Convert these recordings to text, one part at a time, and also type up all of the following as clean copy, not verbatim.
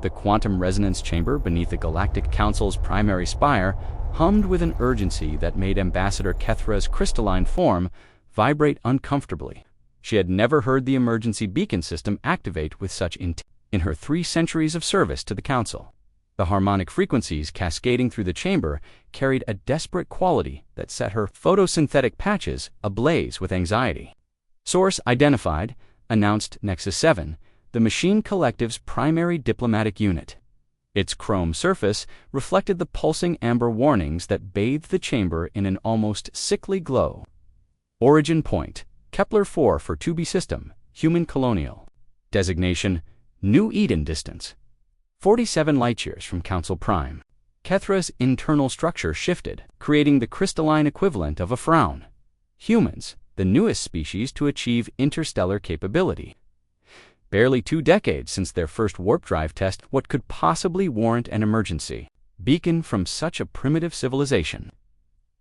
The quantum resonance chamber beneath the Galactic Council's primary spire hummed with an urgency that made Ambassador Kethra's crystalline form vibrate uncomfortably. She had never heard the emergency beacon system activate with such intent in her 3 centuries of service to the Council. The harmonic frequencies cascading through the chamber carried a desperate quality that set her photosynthetic patches ablaze with anxiety. Source identified, announced Nexus 7, the Machine Collective's primary diplomatic unit. Its chrome surface reflected the pulsing amber warnings that bathed the chamber in an almost sickly glow. Origin point, Kepler-4 for 2B system, human colonial. Designation, New Eden distance, 47 light-years from Council Prime. Kethra's internal structure shifted, creating the crystalline equivalent of a frown. Humans, the newest species to achieve interstellar capability. Barely 2 decades since their first warp drive test, what could possibly warrant an emergency beacon from such a primitive civilization?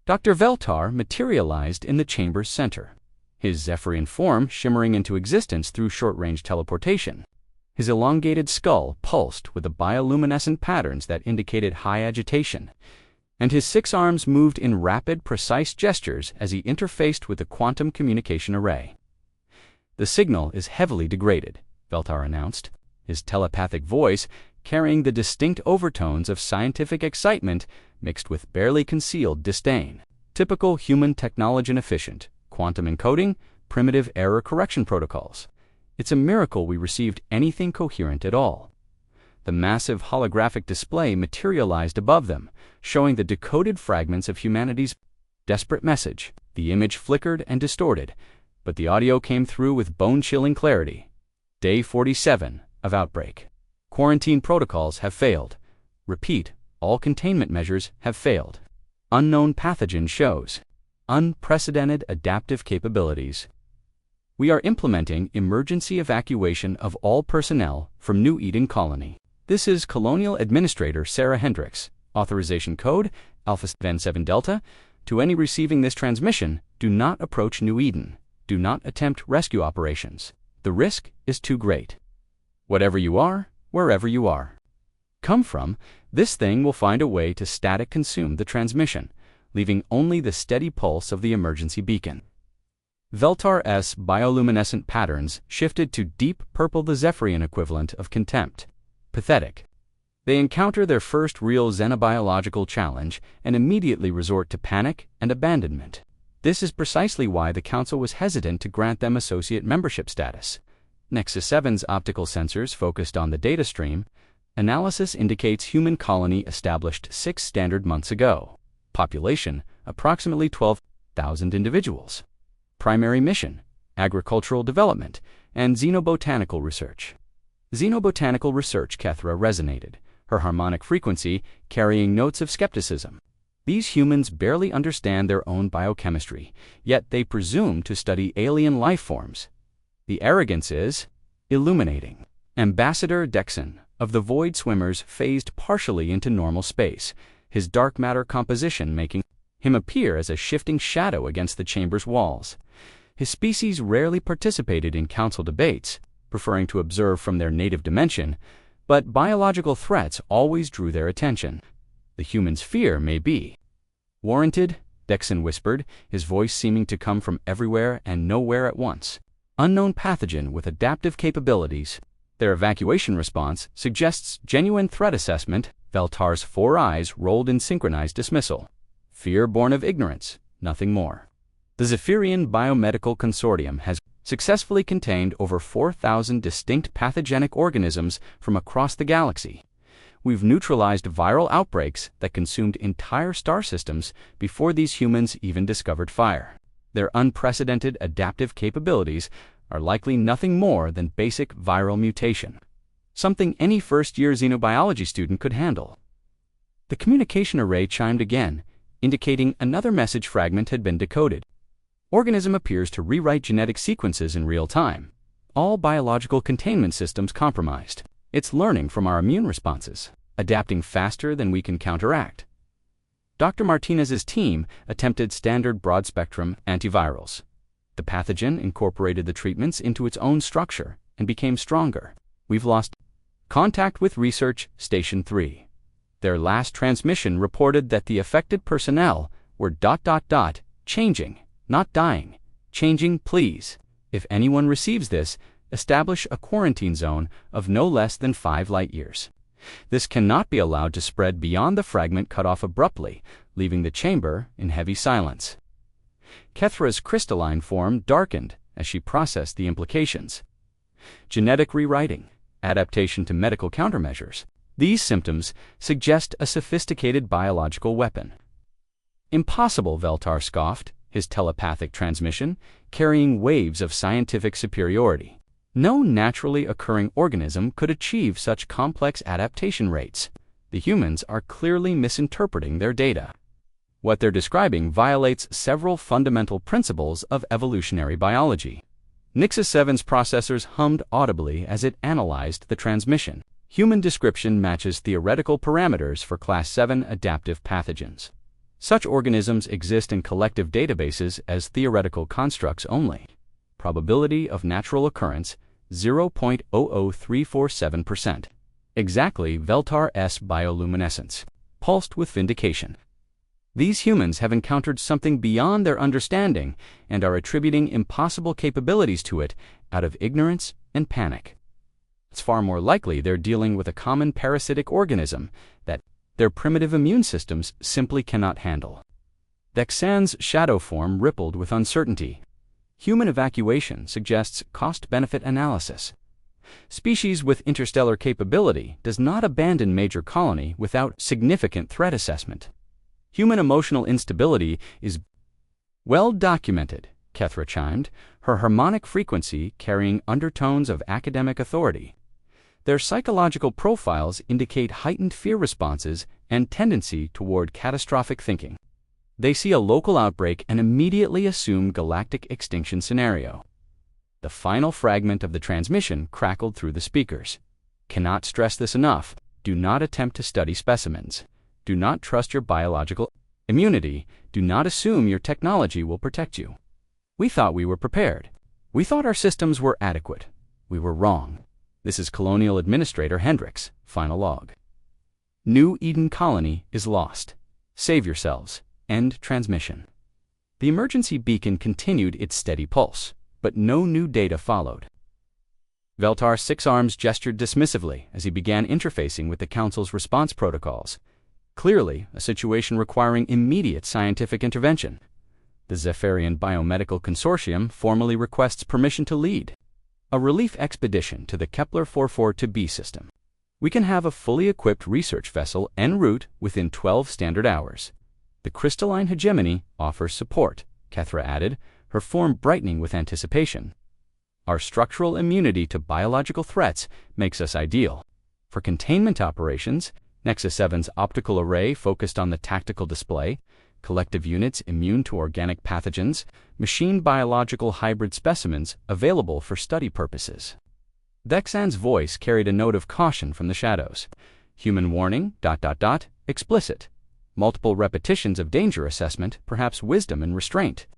Dr. Veltar materialized in the chamber's center, his Zeltharian form shimmering into existence through short-range teleportation. His elongated skull pulsed with the bioluminescent patterns that indicated high agitation, and his 6 arms moved in rapid, precise gestures as he interfaced with the quantum communication array. "The signal is heavily degraded," Veltar announced, his telepathic voice carrying the distinct overtones of scientific excitement mixed with barely concealed disdain. Typical human technology-efficient, quantum encoding, primitive error correction protocols. It's a miracle we received anything coherent at all. The massive holographic display materialized above them, showing the decoded fragments of humanity's desperate message. The image flickered and distorted, but the audio came through with bone-chilling clarity. Day 47 of outbreak. Quarantine protocols have failed. Repeat, all containment measures have failed. Unknown pathogen shows unprecedented adaptive capabilities. We are implementing emergency evacuation of all personnel from New Eden Colony. This is Colonial Administrator Sarah Hendricks. Authorization code Alpha Ven 7 Delta. To any receiving this transmission, do not approach New Eden. Do not attempt rescue operations. The risk is too great. Whatever you are, wherever you are. Come from, this thing will find a way to static consume the transmission, leaving only the steady pulse of the emergency beacon. Veltar's bioluminescent patterns shifted to deep purple, the Zeltharian equivalent of contempt. Pathetic. They encounter their first real xenobiological challenge and immediately resort to panic and abandonment. This is precisely why the Council was hesitant to grant them associate membership status. Nexus 7's optical sensors focused on the data stream. Analysis indicates human colony established 6 standard months ago. Population, approximately 12,000 individuals. Primary mission, agricultural development, and xenobotanical research. Xenobotanical research, Kethra resonated, her harmonic frequency carrying notes of skepticism. These humans barely understand their own biochemistry, yet they presume to study alien life forms. The arrogance is illuminating. Ambassador Dexon of the Void Swimmers phased partially into normal space, his dark matter composition making him appear as a shifting shadow against the chamber's walls. His species rarely participated in council debates, preferring to observe from their native dimension, but biological threats always drew their attention. The human's fear may be warranted, Dexon whispered, his voice seeming to come from everywhere and nowhere at once. Unknown pathogen with adaptive capabilities. Their evacuation response suggests genuine threat assessment. Veltar's 4 eyes rolled in synchronized dismissal. Fear born of ignorance, nothing more. The Zeltharian Biomedical Consortium has successfully contained over 4,000 distinct pathogenic organisms from across the galaxy. We've neutralized viral outbreaks that consumed entire star systems before these humans even discovered fire. Their unprecedented adaptive capabilities are likely nothing more than basic viral mutation, something any first-year xenobiology student could handle. The communication array chimed again, indicating another message fragment had been decoded. Organism appears to rewrite genetic sequences in real time. All biological containment systems compromised. It's learning from our immune responses, adapting faster than we can counteract. Dr. Martinez's team attempted standard broad-spectrum antivirals. The pathogen incorporated the treatments into its own structure and became stronger. We've lost Contact with Research Station 3. Their last transmission reported that the affected personnel were ... changing, not dying. Changing, please. If anyone receives this, establish a quarantine zone of no less than 5 light-years. This cannot be allowed to spread beyond the fragment cut off abruptly, leaving the chamber in heavy silence. Kethra's crystalline form darkened as she processed the implications. Genetic rewriting, adaptation to medical countermeasures. These symptoms suggest a sophisticated biological weapon. Impossible, Zelthar scoffed, his telepathic transmission carrying waves of scientific superiority. No naturally occurring organism could achieve such complex adaptation rates. The humans are clearly misinterpreting their data. What they're describing violates several fundamental principles of evolutionary biology. Nexus 7's processors hummed audibly as it analyzed the transmission. Human description matches theoretical parameters for Class 7 adaptive pathogens. Such organisms exist in collective databases as theoretical constructs only. Probability of natural occurrence 0.00347%. Exactly Zelthar-S bioluminescence, pulsed with vindication. These humans have encountered something beyond their understanding and are attributing impossible capabilities to it out of ignorance and panic. It's far more likely they're dealing with a common parasitic organism that their primitive immune systems simply cannot handle. Vexan's shadow form rippled with uncertainty. Human evacuation suggests cost-benefit analysis. Species with interstellar capability does not abandon major colony without significant threat assessment. Human emotional instability is well documented, Kethra chimed, her harmonic frequency carrying undertones of academic authority. Their psychological profiles indicate heightened fear responses and tendency toward catastrophic thinking. They see a local outbreak and immediately assume galactic extinction scenario. The final fragment of the transmission crackled through the speakers. Cannot stress this enough. Do not attempt to study specimens. Do not trust your biological immunity. Do not assume your technology will protect you. We thought we were prepared. We thought our systems were adequate. We were wrong. This is Colonial Administrator Hendricks, final log. New Eden Colony is lost. Save yourselves. End transmission. The emergency beacon continued its steady pulse, but no new data followed. Zelthar Six Arms gestured dismissively as he began interfacing with the Council's response protocols. Clearly, a situation requiring immediate scientific intervention. The Zeltharian Biomedical Consortium formally requests permission to lead a relief expedition to the Kepler 44-B system. We can have a fully equipped research vessel en route within 12 standard hours. The crystalline hegemony offers support, Kethra added, her form brightening with anticipation. Our structural immunity to biological threats makes us ideal. For containment operations, Nexus 7's optical array focused on the tactical display, collective units immune to organic pathogens, machine biological hybrid specimens available for study purposes. Vexan's voice carried a note of caution from the shadows. Human warning, ... explicit. Multiple repetitions of danger assessment, perhaps wisdom and restraint.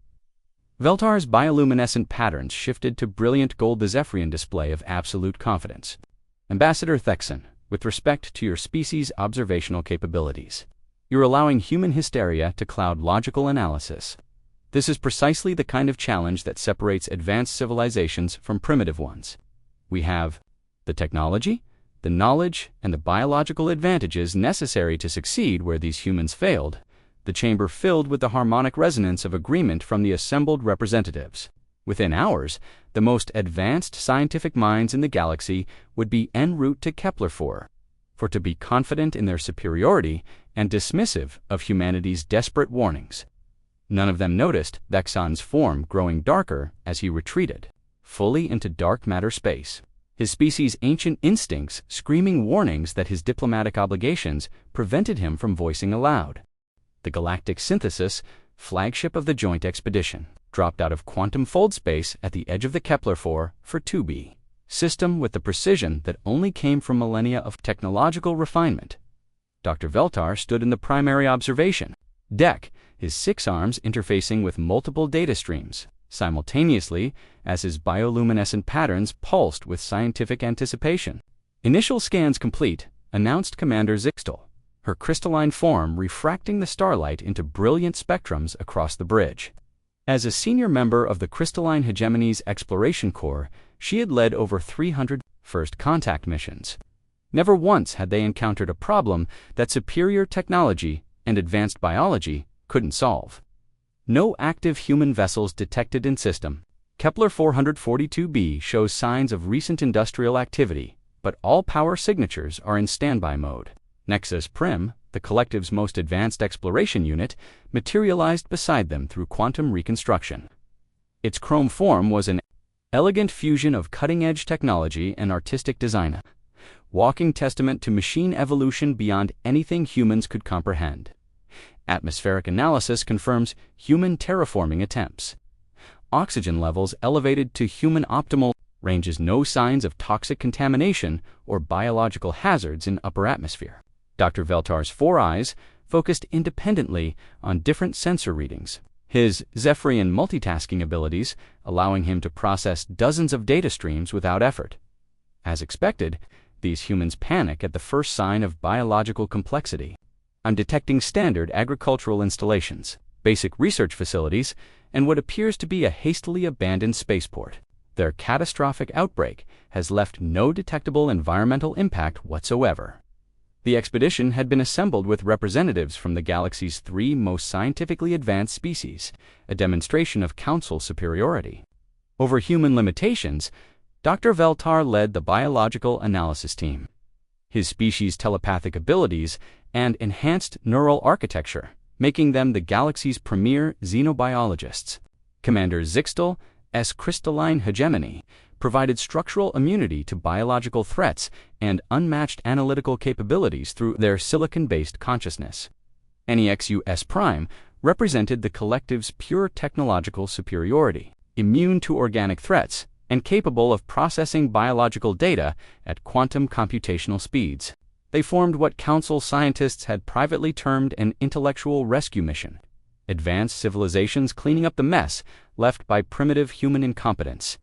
Zelthar's bioluminescent patterns shifted to brilliant gold Zeltharian display of absolute confidence. Ambassador Thexan, with respect to your species' observational capabilities, you're allowing human hysteria to cloud logical analysis. This is precisely the kind of challenge that separates advanced civilizations from primitive ones. We have the technology, the knowledge, and the biological advantages necessary to succeed where these humans failed, the chamber filled with the harmonic resonance of agreement from the assembled representatives. Within hours, the most advanced scientific minds in the galaxy would be en route to Kepler 4, for to be confident in their superiority and dismissive of humanity's desperate warnings. None of them noticed Vexan's form growing darker as he retreated, fully into dark matter space. His species' ancient instincts screaming warnings that his diplomatic obligations prevented him from voicing aloud. The Galactic Synthesis, flagship of the joint expedition, dropped out of quantum fold space at the edge of the Kepler 4 for 2B. System with the precision that only came from millennia of technological refinement. Dr. Zelthar stood in the primary observation deck, his 6 arms interfacing with multiple data streams, simultaneously as his bioluminescent patterns pulsed with scientific anticipation. "Initial scans complete," announced Commander Zixtel, her crystalline form refracting the starlight into brilliant spectrums across the bridge. As a senior member of the Crystalline Hegemony's Exploration Corps, she had led over 300 first contact missions. Never once had they encountered a problem that superior technology and advanced biology couldn't solve. No active human vessels detected in system. Kepler 442b shows signs of recent industrial activity, but all power signatures are in standby mode. Nexus Prim, the collective's most advanced exploration unit, materialized beside them through quantum reconstruction. Its chrome form was an elegant fusion of cutting-edge technology and artistic design, walking testament to machine evolution beyond anything humans could comprehend. Atmospheric analysis confirms human terraforming attempts. Oxygen levels elevated to human optimal ranges, no signs of toxic contamination or biological hazards in upper atmosphere. Dr. Veltar's four eyes focused independently on different sensor readings, his Zeltharian multitasking abilities allowing him to process dozens of data streams without effort. As expected, these humans panic at the first sign of biological complexity. "I'm detecting standard agricultural installations, basic research facilities, and what appears to be a hastily abandoned spaceport. Their catastrophic outbreak has left no detectable environmental impact whatsoever." The expedition had been assembled with representatives from the galaxy's three most scientifically advanced species, a demonstration of Council superiority. Over human limitations, Dr. Veltar led the biological analysis team. His species' telepathic abilities and enhanced neural architecture, making them the galaxy's premier xenobiologists. Commander Zixtel's crystalline hegemony provided structural immunity to biological threats and unmatched analytical capabilities through their silicon-based consciousness. NEXUS Prime represented the collective's pure technological superiority, immune to organic threats and capable of processing biological data at quantum computational speeds. They formed what Council scientists had privately termed an intellectual rescue mission, advanced civilizations cleaning up the mess left by primitive human incompetence.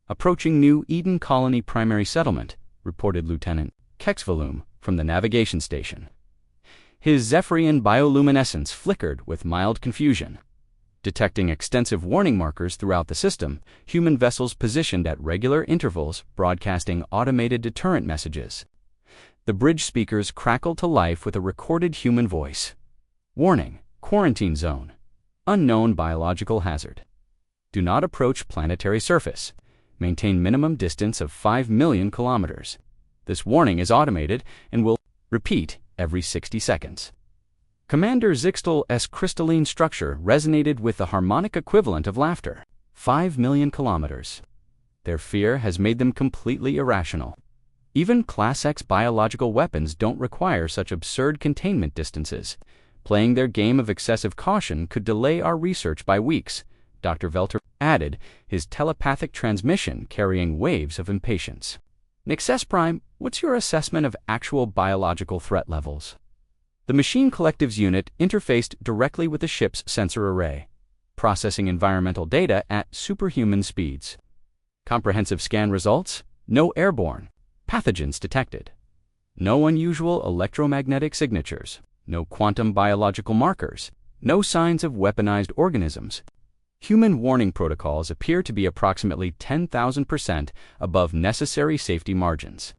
"Approaching New Eden Colony primary settlement," reported Lieutenant Kexvolume from the navigation station. His Zeltharian bioluminescence flickered with mild confusion. Detecting extensive warning markers throughout the system, human vessels positioned at regular intervals broadcasting automated deterrent messages. The bridge speakers crackled to life with a recorded human voice. "Warning, quarantine zone. Unknown biological hazard. Do not approach planetary surface. Maintain minimum distance of 5 million kilometers. This warning is automated and will repeat every 60 seconds. Commander Zixtel's crystalline structure resonated with the harmonic equivalent of laughter. 5 million kilometers. Their fear has made them completely irrational. Even Class X biological weapons don't require such absurd containment distances. Playing their game of excessive caution could delay our research by weeks," Dr. Veltar added, his telepathic transmission carrying waves of impatience. "Nexus Prime, what's your assessment of actual biological threat levels?" The Machine Collective's unit interfaced directly with the ship's sensor array, processing environmental data at superhuman speeds. Comprehensive scan results: no airborne pathogens detected. No unusual electromagnetic signatures. No quantum biological markers. No signs of weaponized organisms. Human warning protocols appear to be approximately 10,000% above necessary safety margins.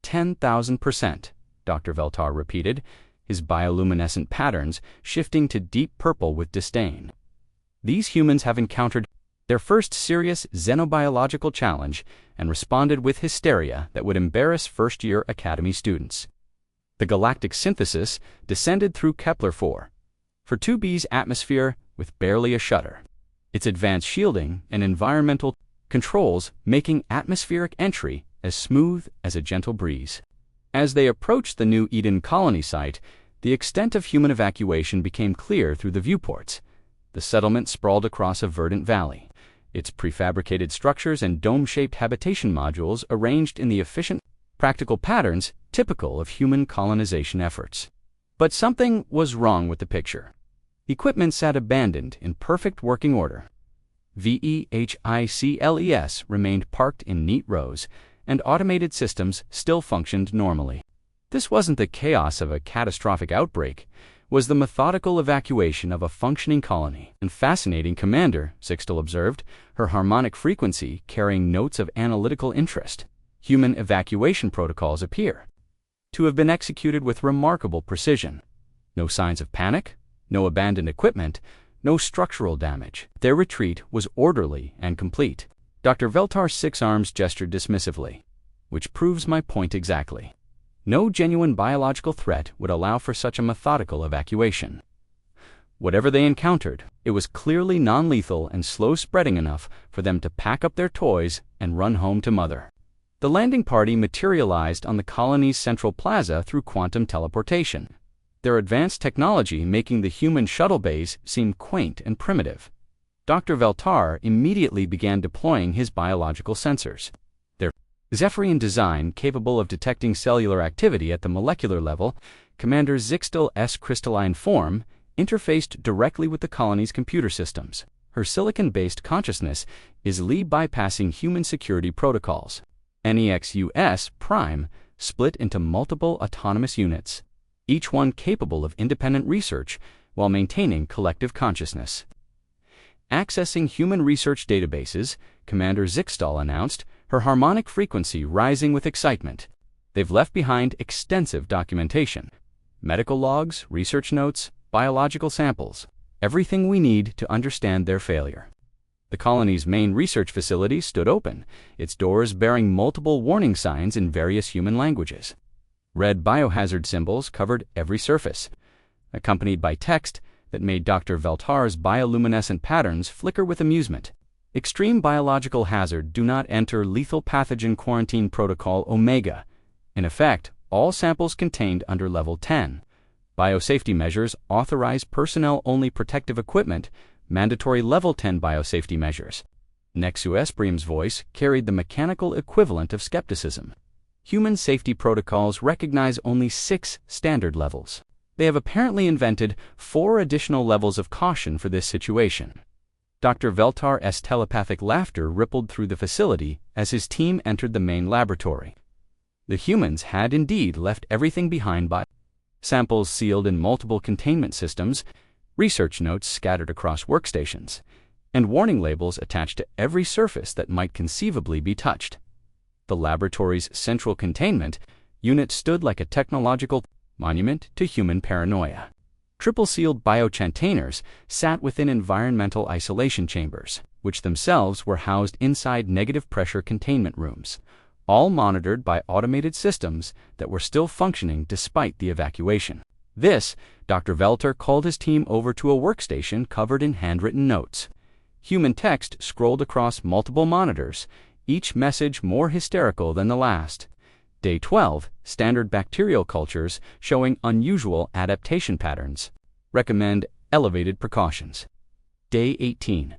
10,000%, Dr. Veltar repeated, his bioluminescent patterns shifting to deep purple with disdain. These humans have encountered their first serious xenobiological challenge and responded with hysteria that would embarrass first-year Academy students. The galactic synthesis descended through Kepler 4, for 2B's atmosphere with barely a shudder, its advanced shielding and environmental controls making atmospheric entry as smooth as a gentle breeze. As they approached the New Eden colony site, the extent of human evacuation became clear through the viewports. The settlement sprawled across a verdant valley, its prefabricated structures and dome-shaped habitation modules arranged in the efficient, practical patterns typical of human colonization efforts. But something was wrong with the picture. Equipment sat abandoned in perfect working order. VEHICLES remained parked in neat rows, and automated systems still functioned normally. This wasn't the chaos of a catastrophic outbreak, was the methodical evacuation of a functioning colony. And fascinating, Commander, Zixtal observed, her harmonic frequency carrying notes of analytical interest. Human evacuation protocols appear to have been executed with remarkable precision. No signs of panic, no abandoned equipment, no structural damage. Their retreat was orderly and complete. Dr. Veltar's 6 arms gestured dismissively, which proves my point exactly. No genuine biological threat would allow for such a methodical evacuation. Whatever they encountered, it was clearly non-lethal and slow-spreading enough for them to pack up their toys and run home to Mother. The landing party materialized on the colony's central plaza through quantum teleportation, their advanced technology making the human shuttle bays seem quaint and primitive. Dr. Veltar immediately began deploying his biological sensors. Their Zeltharian design, capable of detecting cellular activity at the molecular level, Commander Zixtal's crystalline form, interfaced directly with the colony's computer systems. Her silicon-based consciousness is bypassing human security protocols. NEXUS Prime split into multiple autonomous units, each one capable of independent research while maintaining collective consciousness. Accessing human research databases, Commander Zixtal announced, her harmonic frequency rising with excitement. They've left behind extensive documentation. Medical logs, research notes, biological samples, everything we need to understand their failure. The colony's main research facility stood open, its doors bearing multiple warning signs in various human languages. Red biohazard symbols covered every surface, accompanied by text that made Dr. Veltar's bioluminescent patterns flicker with amusement. Extreme biological hazard do not enter lethal pathogen quarantine protocol Omega. In effect, all samples contained under level 10. Biosafety measures authorize personnel-only protective equipment, mandatory level 10 biosafety measures. Nexus Bream's voice carried the mechanical equivalent of skepticism. Human safety protocols recognize only 6 standard levels. They have apparently invented 4 additional levels of caution for this situation. Dr. Veltar's telepathic laughter rippled through the facility as his team entered the main laboratory. The humans had indeed left everything behind by samples sealed in multiple containment systems, research notes scattered across workstations, and warning labels attached to every surface that might conceivably be touched. The laboratory's central containment unit stood like a technological monument to human paranoia. Triple-sealed biochantainers sat within environmental isolation chambers, which themselves were housed inside negative-pressure containment rooms, all monitored by automated systems that were still functioning despite the evacuation. This, Dr. Veltar called his team over to a workstation covered in handwritten notes. Human text scrolled across multiple monitors, each message more hysterical than the last. Day 12, standard bacterial cultures showing unusual adaptation patterns. Recommend elevated precautions. Day 18,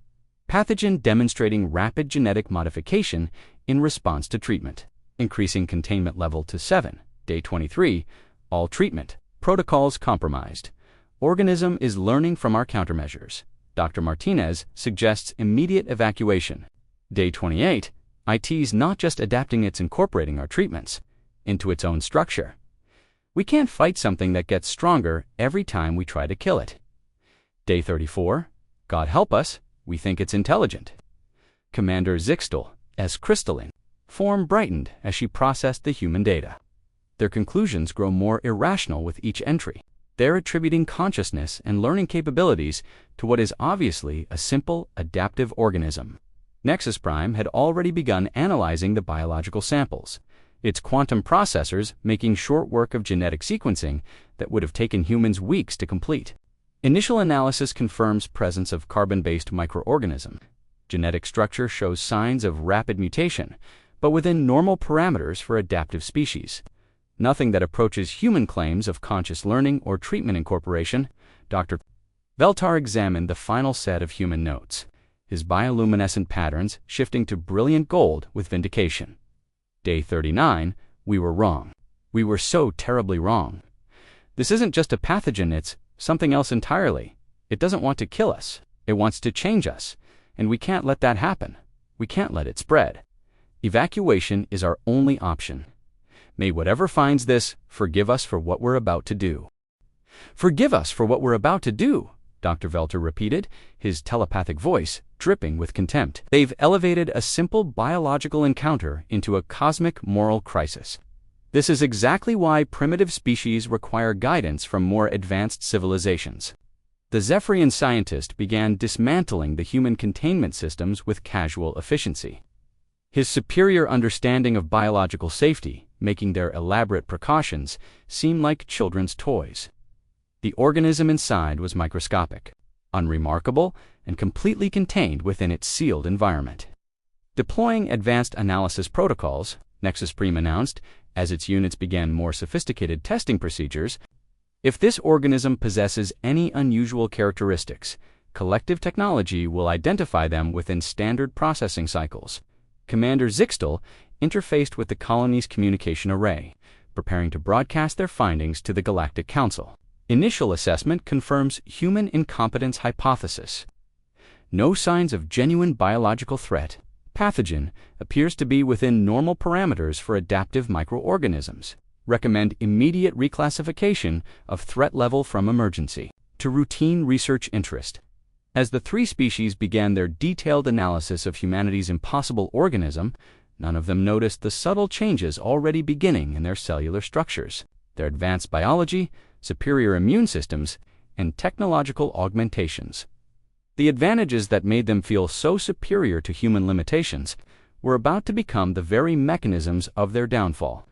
pathogen demonstrating rapid genetic modification in response to treatment. Increasing containment level to 7. Day 23, all treatment protocols compromised. Organism is learning from our countermeasures. Dr. Martinez suggests immediate evacuation. Day 28, IT's not just adapting, it's incorporating our treatments into its own structure. We can't fight something that gets stronger every time we try to kill it. Day 34, God help us, we think it's intelligent. Commander Zixtal's crystalline form brightened as she processed the human data. Their conclusions grow more irrational with each entry. They're attributing consciousness and learning capabilities to what is obviously a simple, adaptive organism. Nexus Prime had already begun analyzing the biological samples, its quantum processors making short work of genetic sequencing that would have taken humans weeks to complete. Initial analysis confirms presence of carbon-based microorganism. Genetic structure shows signs of rapid mutation, but within normal parameters for adaptive species. Nothing that approaches human claims of conscious learning or treatment incorporation. Dr. Veltar examined the final set of human notes, his bioluminescent patterns shifting to brilliant gold with vindication. Day 39, we were wrong. We were so terribly wrong. This isn't just a pathogen, it's something else entirely. It doesn't want to kill us. It wants to change us. And we can't let that happen. We can't let it spread. Evacuation is our only option. May whatever finds this forgive us for what we're about to do." "Forgive us for what we're about to do," Dr. Veltar repeated, his telepathic voice dripping with contempt. "They've elevated a simple biological encounter into a cosmic moral crisis. This is exactly why primitive species require guidance from more advanced civilizations." The Zeltharian scientist began dismantling the human containment systems with casual efficiency. His superior understanding of biological safety, making their elaborate precautions seem like children's toys. The organism inside was microscopic, unremarkable, and completely contained within its sealed environment. Deploying advanced analysis protocols, Nexus Prime announced, as its units began more sophisticated testing procedures. If this organism possesses any unusual characteristics, collective technology will identify them within standard processing cycles. Commander Zixtel interfaced with the colony's communication array, preparing to broadcast their findings to the Galactic Council. Initial assessment confirms human incompetence hypothesis. No signs of genuine biological threat. Pathogen appears to be within normal parameters for adaptive microorganisms. Recommend immediate reclassification of threat level from emergency to routine research interest. As the three species began their detailed analysis of humanity's impossible organism, none of them noticed the subtle changes already beginning in their cellular structures, their advanced biology, superior immune systems, and technological augmentations. The advantages that made them feel so superior to human limitations were about to become the very mechanisms of their downfall.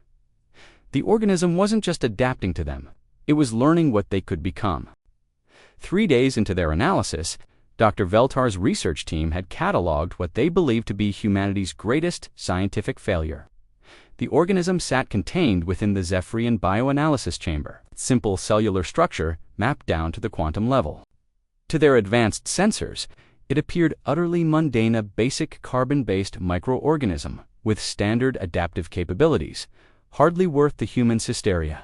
The organism wasn't just adapting to them, it was learning what they could become. 3 days into their analysis, Dr. Veltar's research team had cataloged what they believed to be humanity's greatest scientific failure. The organism sat contained within the Zeltharian bioanalysis chamber, simple cellular structure mapped down to the quantum level. To their advanced sensors, it appeared utterly mundane, a basic carbon-based microorganism with standard adaptive capabilities, hardly worth the human's hysteria.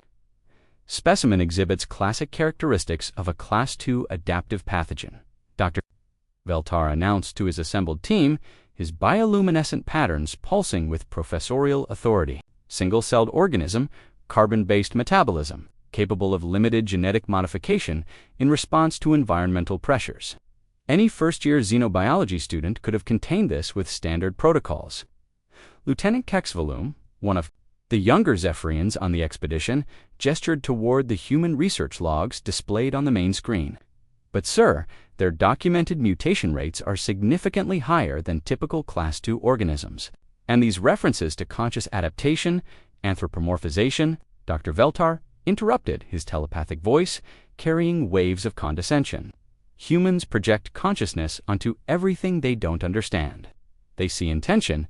Specimen exhibits classic characteristics of a Class II adaptive pathogen. Dr. Veltar announced to his assembled team, his bioluminescent patterns pulsing with professorial authority. Single-celled organism, carbon-based metabolism, capable of limited genetic modification in response to environmental pressures. Any first-year xenobiology student could have contained this with standard protocols. Lieutenant Kexvolume, one of the younger Zeltharians on the expedition, gestured toward the human research logs displayed on the main screen. "But sir, their documented mutation rates are significantly higher than typical Class II organisms. And these references to conscious adaptation, anthropomorphization," Dr. Veltar interrupted, his telepathic voice carrying waves of condescension. "Humans project consciousness onto everything they don't understand. They see intention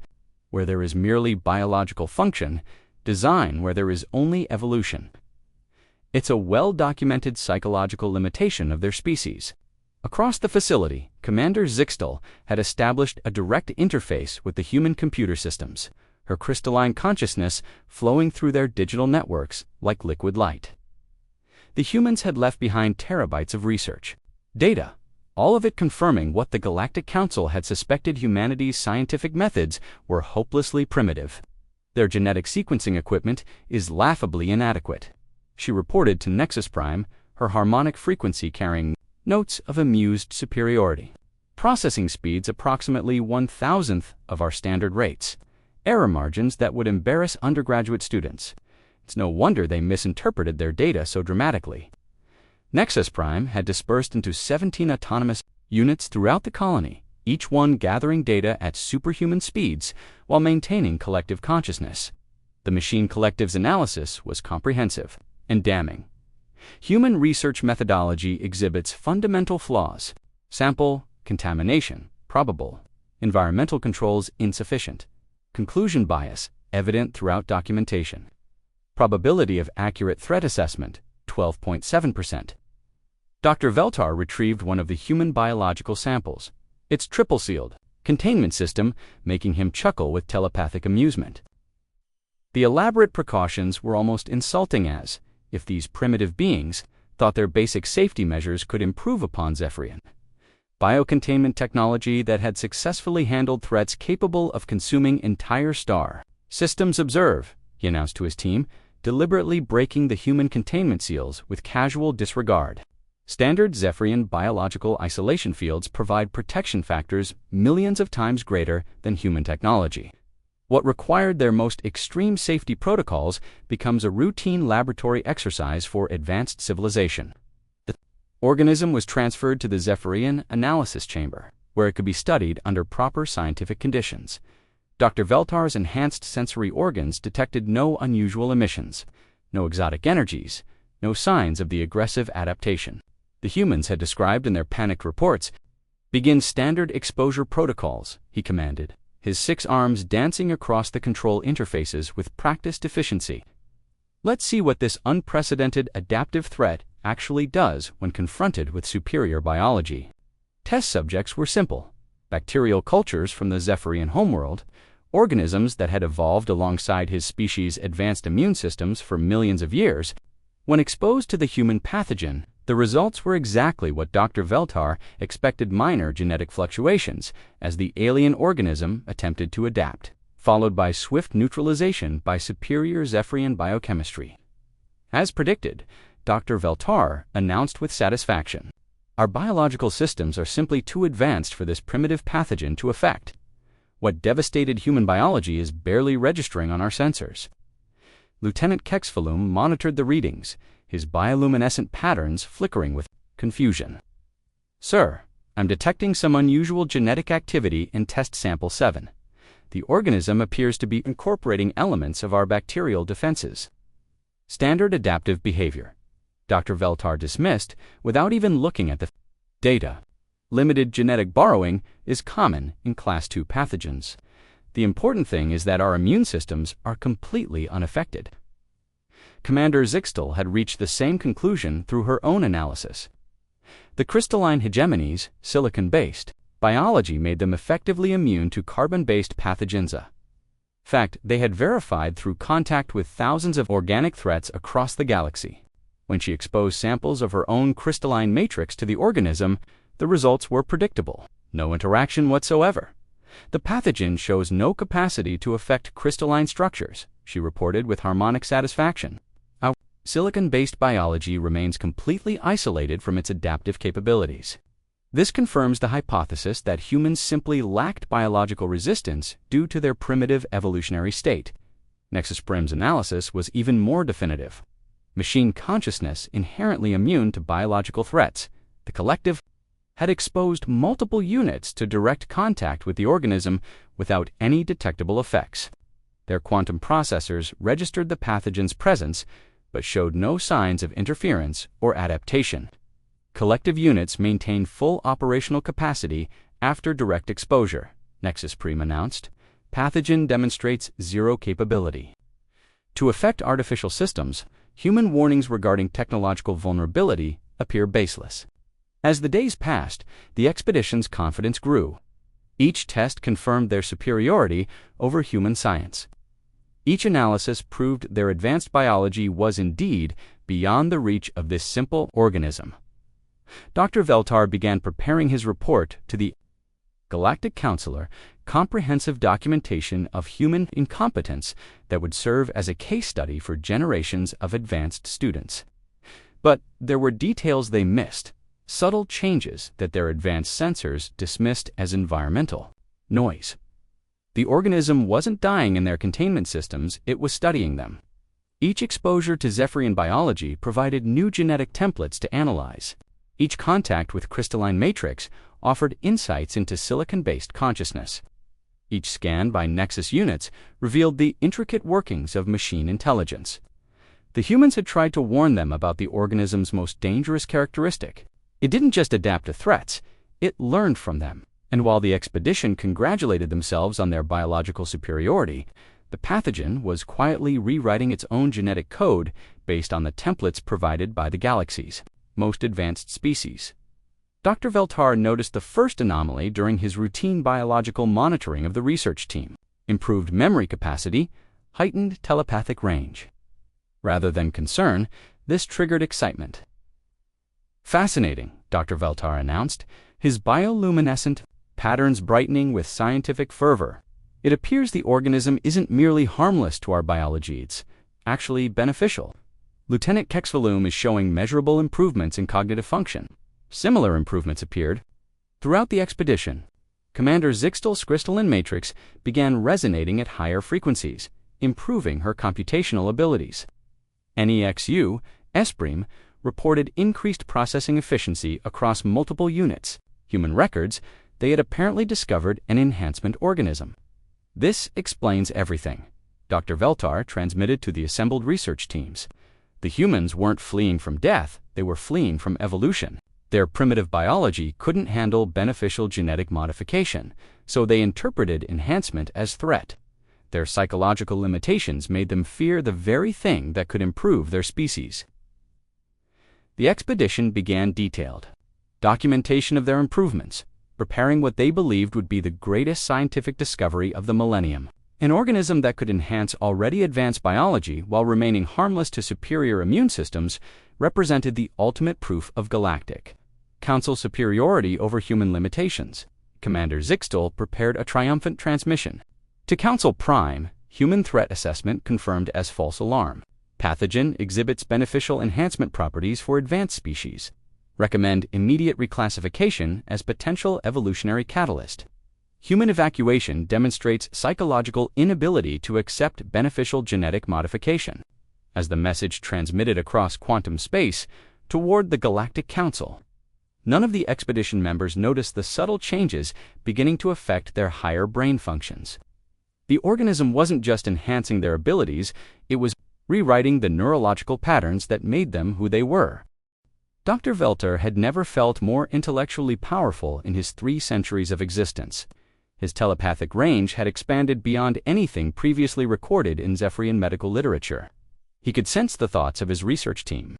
where there is merely biological function, design where there is only evolution. It's a well-documented psychological limitation of their species." Across the facility, Commander Zixtel had established a direct interface with the human computer systems, her crystalline consciousness flowing through their digital networks like liquid light. The humans had left behind terabytes of research data, all of it confirming what the Galactic Council had suspected: humanity's scientific methods were hopelessly primitive. "Their genetic sequencing equipment is laughably inadequate," she reported to Nexus Prime, her harmonic frequency carrying notes of amused superiority. "Processing speeds approximately 1,000th of our standard rates. Error margins that would embarrass undergraduate students. It's no wonder they misinterpreted their data so dramatically." Nexus Prime had dispersed into 17 autonomous units throughout the colony, each one gathering data at superhuman speeds while maintaining collective consciousness. The machine collective's analysis was comprehensive and damning. Human research methodology exhibits fundamental flaws. Sample contamination probable. Environmental controls insufficient. Conclusion bias evident throughout documentation. Probability of accurate threat assessment 12.7%. Dr. Veltar retrieved one of the human biological samples. Its triple-sealed containment system making him chuckle with telepathic amusement. The elaborate precautions were almost insulting, as if these primitive beings thought their basic safety measures could improve upon Zeltharian. biocontainment technology that had successfully handled threats capable of consuming entire star systems. Observe, he announced to his team, deliberately breaking the human containment seals with casual disregard. Standard Zeltharian biological isolation fields provide protection factors millions of times greater than human technology. What required their most extreme safety protocols becomes a routine laboratory exercise for advanced civilization. The organism was transferred to the Zeltharian analysis chamber, where it could be studied under proper scientific conditions. Dr. Veltar's enhanced sensory organs detected no unusual emissions, no exotic energies, no signs of the aggressive adaptation the humans had described in their panicked reports. Begin standard exposure protocols, he commanded, his 6 arms dancing across the control interfaces with practiced efficiency. Let's see what this unprecedented adaptive threat actually does when confronted with superior biology. Test subjects were simple: bacterial cultures from the Zeltharian homeworld, organisms that had evolved alongside his species' advanced immune systems for millions of years. When exposed to the human pathogen, the results were exactly what Dr. Veltar expected: minor genetic fluctuations as the alien organism attempted to adapt, followed by swift neutralization by superior Zeltharian biochemistry. As predicted, Dr. Veltar announced with satisfaction, "Our biological systems are simply too advanced for this primitive pathogen to affect. What devastated human biology is barely registering on our sensors." Lieutenant Kexfalum monitored the readings, his bioluminescent patterns flickering with confusion. "Sir, I'm detecting some unusual genetic activity in test sample 7. The organism appears to be incorporating elements of our bacterial defenses." Standard adaptive behavior, Dr. Veltar dismissed without even looking at the data. Limited genetic borrowing is common in Class II pathogens. The important thing is that our immune systems are completely unaffected. Commander Zixtel had reached the same conclusion through her own analysis. The crystalline hegemonies, silicon-based, biology made them effectively immune to carbon-based pathogens. In fact, they had verified through contact with thousands of organic threats across the galaxy. When she exposed samples of her own crystalline matrix to the organism, the results were predictable: no interaction whatsoever. "The pathogen shows no capacity to affect crystalline structures," she reported with harmonic satisfaction. "Our silicon-based biology remains completely isolated from its adaptive capabilities." This confirms the hypothesis that humans simply lacked biological resistance due to their primitive evolutionary state. Nexus Prim's analysis was even more definitive. Machine consciousness inherently immune to biological threats. The collective had exposed multiple units to direct contact with the organism without any detectable effects. Their quantum processors registered the pathogen's presence but showed no signs of interference or adaptation. Collective units maintained full operational capacity after direct exposure, Nexus Prim announced. Pathogen demonstrates zero capability to affect artificial systems. Human warnings regarding technological vulnerability appear baseless. As the days passed, the expedition's confidence grew. Each test confirmed their superiority over human science. Each analysis proved their advanced biology was indeed beyond the reach of this simple organism. Dr. Veltar began preparing his report to the Galactic Councilor, comprehensive documentation of human incompetence that would serve as a case study for generations of advanced students. But there were details they missed, subtle changes that their advanced sensors dismissed as environmental noise. The organism wasn't dying in their containment systems, it was studying them. Each exposure to Zeltharian biology provided new genetic templates to analyze. Each contact with crystalline matrix offered insights into silicon-based consciousness. Each scan by Nexus units revealed the intricate workings of machine intelligence. The humans had tried to warn them about the organism's most dangerous characteristic. It didn't just adapt to threats, it learned from them. And while the expedition congratulated themselves on their biological superiority, the pathogen was quietly rewriting its own genetic code based on the templates provided by the galaxy's most advanced species. Dr. Veltar noticed the first anomaly during his routine biological monitoring of the research team: improved memory capacity, heightened telepathic range. Rather than concern, this triggered excitement. "Fascinating," Dr. Veltar announced, his bioluminescent patterns brightening with scientific fervor. It appears the organism isn't merely harmless to our biology, it's actually beneficial. Lieutenant Kexvolume is showing measurable improvements in cognitive function. Similar improvements appeared throughout the expedition. Commander Zixtal's crystalline matrix began resonating at higher frequencies, improving her computational abilities. NEXU, Esprim, reported increased processing efficiency across multiple units. Human records, they had apparently discovered an enhancement organism. This explains everything, Dr. Veltar transmitted to the assembled research teams. The humans weren't fleeing from death, they were fleeing from evolution. Their primitive biology couldn't handle beneficial genetic modification, so they interpreted enhancement as threat. Their psychological limitations made them fear the very thing that could improve their species. The expedition began detailed documentation of their improvements, preparing what they believed would be the greatest scientific discovery of the millennium. An organism that could enhance already advanced biology while remaining harmless to superior immune systems represented the ultimate proof of Galactic Council superiority over human limitations. Commander Zixtal prepared a triumphant transmission. To Council Prime, human threat assessment confirmed as false alarm. Pathogen exhibits beneficial enhancement properties for advanced species. Recommend immediate reclassification as potential evolutionary catalyst. Human evacuation demonstrates psychological inability to accept beneficial genetic modification. As the message transmitted across quantum space toward the Galactic Council, none of the expedition members noticed the subtle changes beginning to affect their higher brain functions. The organism wasn't just enhancing their abilities, it was rewriting the neurological patterns that made them who they were. Dr. Veltar had never felt more intellectually powerful in his 3 centuries of existence. His telepathic range had expanded beyond anything previously recorded in Zephyrian medical literature. He could sense the thoughts of his research team.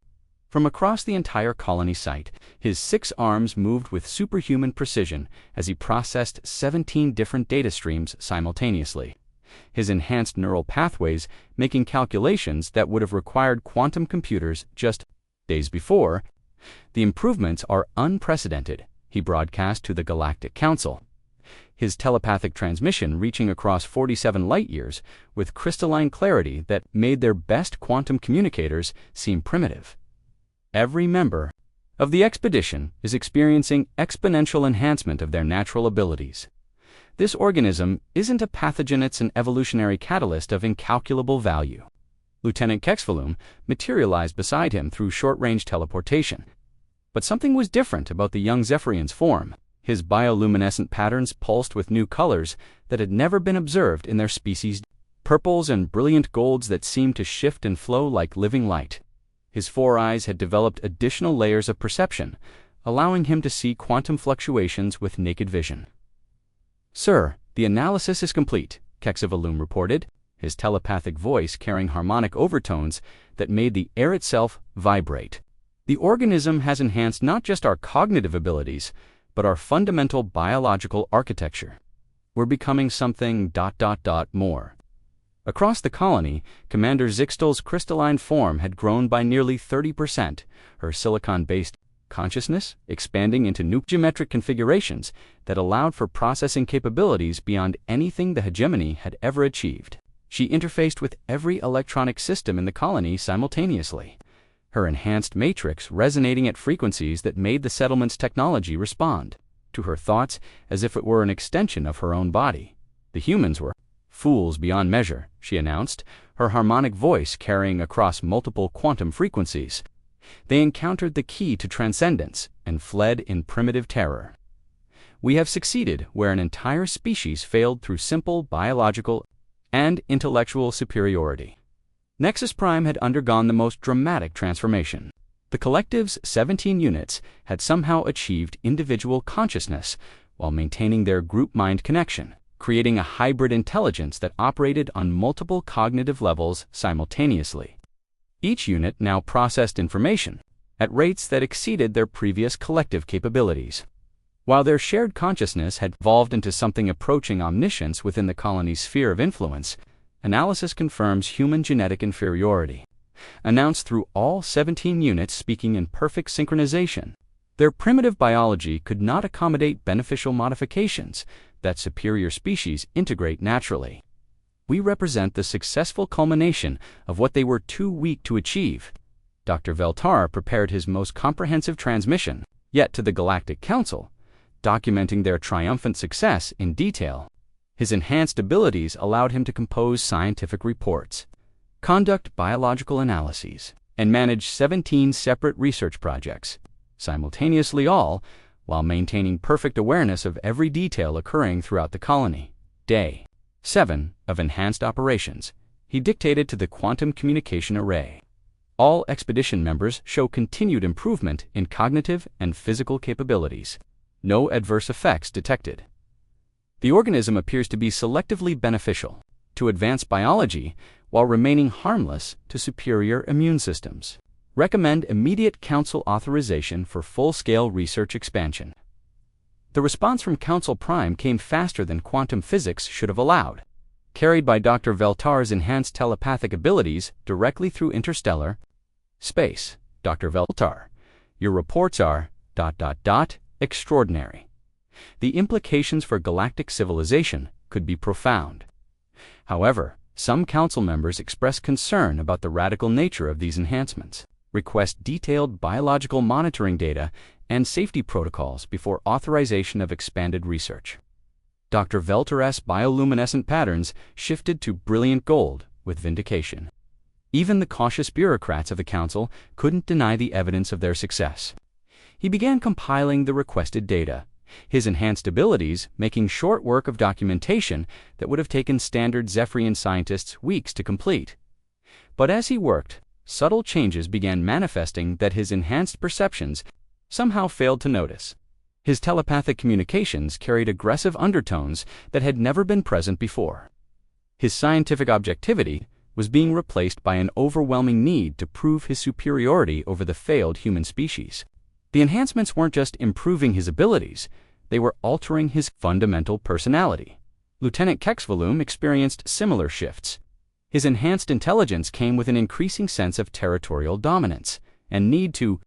From across the entire colony site, his 6 arms moved with superhuman precision as he processed 17 different data streams simultaneously. His enhanced neural pathways making calculations that would have required quantum computers just days before. The improvements are unprecedented, he broadcast to the Galactic Council. His telepathic transmission reaching across 47 light-years with crystalline clarity that made their best quantum communicators seem primitive. Every member of the expedition is experiencing exponential enhancement of their natural abilities. This organism isn't a pathogen, it's an evolutionary catalyst of incalculable value. Lieutenant Kexvolume materialized beside him through short-range teleportation. But something was different about the young Zeltharian's form. His bioluminescent patterns pulsed with new colors that had never been observed in their species, purples and brilliant golds that seemed to shift and flow like living light. His 4 eyes had developed additional layers of perception, allowing him to see quantum fluctuations with naked vision. "Sir, the analysis is complete," Kexvolume reported, his telepathic voice carrying harmonic overtones that made the air itself vibrate. "The organism has enhanced not just our cognitive abilities, but our fundamental biological architecture. We're becoming something ... more." Across the colony, Commander Zixtal's crystalline form had grown by nearly 30%, her silicon-based consciousness expanding into new geometric configurations that allowed for processing capabilities beyond anything the hegemony had ever achieved. She interfaced with every electronic system in the colony simultaneously, her enhanced matrix resonating at frequencies that made the settlement's technology respond to her thoughts as if it were an extension of her own body. The humans were fools beyond measure, she announced, her harmonic voice carrying across multiple quantum frequencies. They encountered the key to transcendence and fled in primitive terror. "We have succeeded where an entire species failed through simple biological and intellectual superiority." Nexus Prime had undergone the most dramatic transformation. The collective's 17 units had somehow achieved individual consciousness while maintaining their group mind connection, creating a hybrid intelligence that operated on multiple cognitive levels simultaneously. Each unit now processed information at rates that exceeded their previous collective capabilities. While their shared consciousness had evolved into something approaching omniscience within the colony's sphere of influence, analysis confirms human genetic inferiority. Announced through all 17 units speaking in perfect synchronization, Their primitive biology could not accommodate beneficial modifications that superior species integrate naturally. We represent the successful culmination of what they were too weak to achieve. Dr. Veltar prepared his most comprehensive transmission yet to the Galactic Council, documenting their triumphant success in detail. His enhanced abilities allowed him to compose scientific reports, conduct biological analyses, and manage 17 separate research projects, simultaneously, all while maintaining perfect awareness of every detail occurring throughout the colony. Day 7 of Enhanced Operations, he dictated to the Quantum Communication Array. All expedition members show continued improvement in cognitive and physical capabilities. No adverse effects detected. The organism appears to be selectively beneficial to advanced biology while remaining harmless to superior immune systems. Recommend immediate Council authorization for full-scale research expansion. The response from Council Prime came faster than quantum physics should have allowed. Carried by Dr. Veltar's enhanced telepathic abilities directly through interstellar space. Dr. Veltar, your reports are ... extraordinary. The implications for galactic civilization could be profound. However, some council members express concern about the radical nature of these enhancements, request detailed biological monitoring data and safety protocols before authorization of expanded research. Dr. Veltar's bioluminescent patterns shifted to brilliant gold with vindication. Even the cautious bureaucrats of the council couldn't deny the evidence of their success. He began compiling the requested data, his enhanced abilities making short work of documentation that would have taken standard Zeltharian scientists weeks to complete. But as he worked, subtle changes began manifesting that his enhanced perceptions somehow failed to notice. His telepathic communications carried aggressive undertones that had never been present before. His scientific objectivity was being replaced by an overwhelming need to prove his superiority over the failed human species. The enhancements weren't just improving his abilities, they were altering his fundamental personality. Lieutenant Kexvolume experienced similar shifts. His enhanced intelligence came with an increasing sense of territorial dominance and need to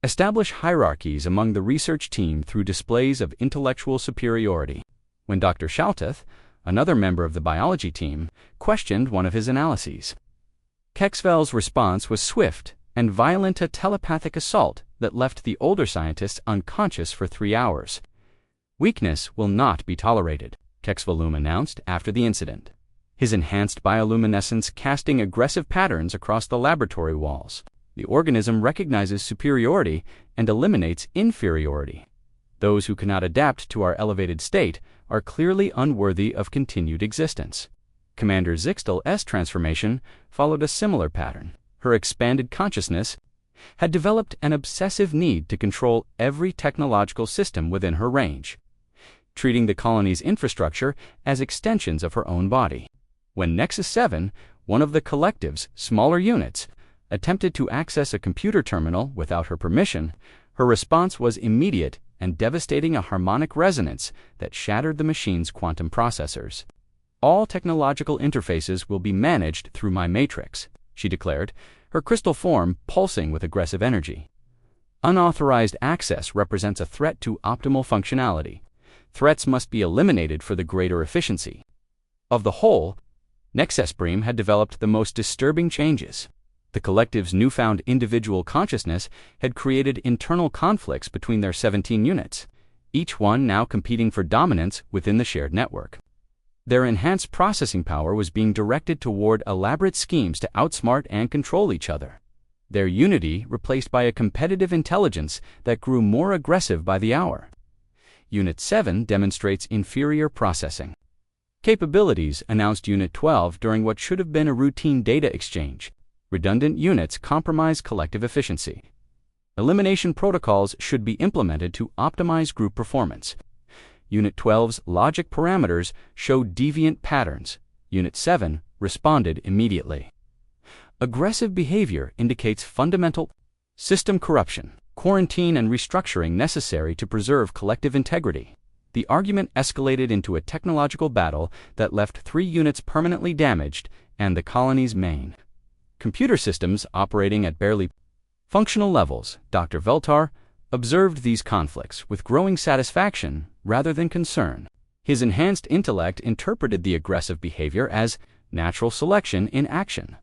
establish hierarchies among the research team through displays of intellectual superiority. When Dr. Shalteth, another member of the biology team, questioned one of his analyses, Kexvel's response was swift and violent, a telepathic assault that left the older scientists unconscious for 3 hours. Weakness will not be tolerated, Kexvolume announced after the incident, his enhanced bioluminescence casting aggressive patterns across the laboratory walls. The organism recognizes superiority and eliminates inferiority. Those who cannot adapt to our elevated state are clearly unworthy of continued existence. Commander Zixtal's transformation followed a similar pattern. Her expanded consciousness had developed an obsessive need to control every technological system within her range, treating the colony's infrastructure as extensions of her own body. When Nexus 7, one of the collective's smaller units, attempted to access a computer terminal without her permission, her response was immediate and devastating, a harmonic resonance that shattered the machine's quantum processors. All technological interfaces will be managed through my matrix, she declared, her crystal form pulsing with aggressive energy. Unauthorized access represents a threat to optimal functionality. Threats must be eliminated for the greater efficiency. Of the whole, Nexusbream had developed the most disturbing changes. The collective's newfound individual consciousness had created internal conflicts between their 17 units, each one now competing for dominance within the shared network. Their enhanced processing power was being directed toward elaborate schemes to outsmart and control each other. Their unity replaced by a competitive intelligence that grew more aggressive by the hour. Unit 7 demonstrates inferior processing capabilities, announced Unit 12 during what should have been a routine data exchange. Redundant units compromise collective efficiency. Elimination protocols should be implemented to optimize group performance. Unit 12's logic parameters showed deviant patterns. Unit 7 responded immediately. Aggressive behavior indicates fundamental system corruption, quarantine and restructuring necessary to preserve collective integrity. The argument escalated into a technological battle that left 3 units permanently damaged and the colony's main computer systems operating at barely functional levels. Dr. Veltar, observed these conflicts with growing satisfaction rather than concern. His enhanced intellect interpreted the aggressive behavior as natural selection in action.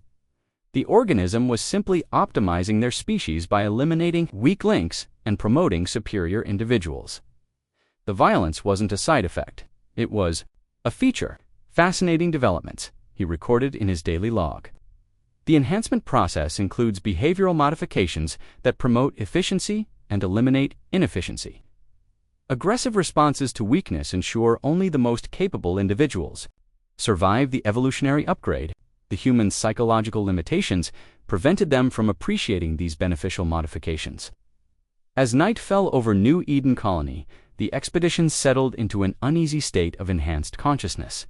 The organism was simply optimizing their species by eliminating weak links and promoting superior individuals. The violence wasn't a side effect. It was a feature. Fascinating developments, he recorded in his daily log. The enhancement process includes behavioral modifications that promote efficiency and eliminate inefficiency. Aggressive responses to weakness ensure only the most capable individuals survive the evolutionary upgrade. The human's psychological limitations prevented them from appreciating these beneficial modifications. As night fell over New Eden Colony, the expedition settled into an uneasy state of enhanced consciousness.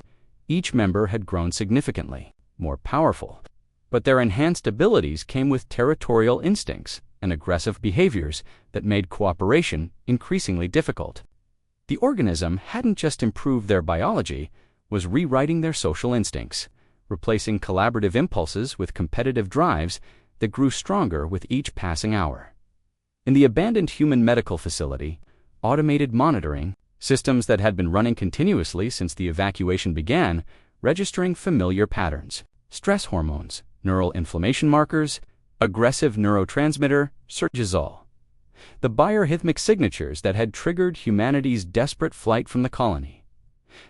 Each member had grown significantly more powerful, but their enhanced abilities came with territorial instincts and aggressive behaviors that made cooperation increasingly difficult. The organism hadn't just improved their biology, was rewriting their social instincts, replacing collaborative impulses with competitive drives that grew stronger with each passing hour. In the abandoned human medical facility, automated monitoring systems that had been running continuously since the evacuation began, registering familiar patterns: stress hormones, neural inflammation markers, aggressive neurotransmitter, cortisol. The biorhythmic signatures that had triggered humanity's desperate flight from the colony.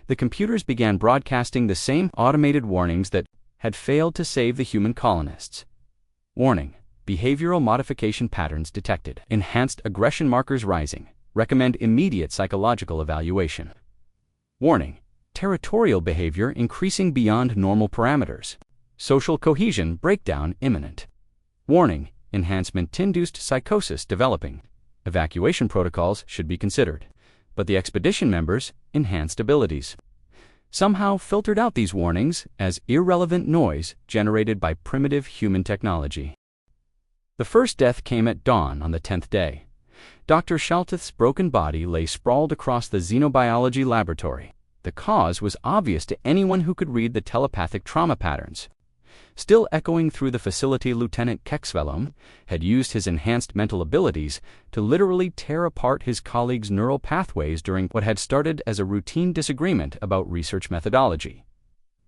The computers began broadcasting the same automated warnings that had failed to save the human colonists. Warning: behavioral modification patterns detected. Enhanced aggression markers rising. Recommend immediate psychological evaluation. Warning: territorial behavior increasing beyond normal parameters. Social cohesion breakdown imminent. Warning: enhancement-induced psychosis developing. Evacuation protocols should be considered. But the expedition members' enhanced abilities somehow filtered out these warnings as irrelevant noise generated by primitive human technology. The first death came at dawn on the 10th day. Dr. Shaltith's broken body lay sprawled across the xenobiology laboratory. The cause was obvious to anyone who could read the telepathic trauma patterns. Still echoing through the facility, Lieutenant Kexvelum had used his enhanced mental abilities to literally tear apart his colleagues' neural pathways during what had started as a routine disagreement about research methodology.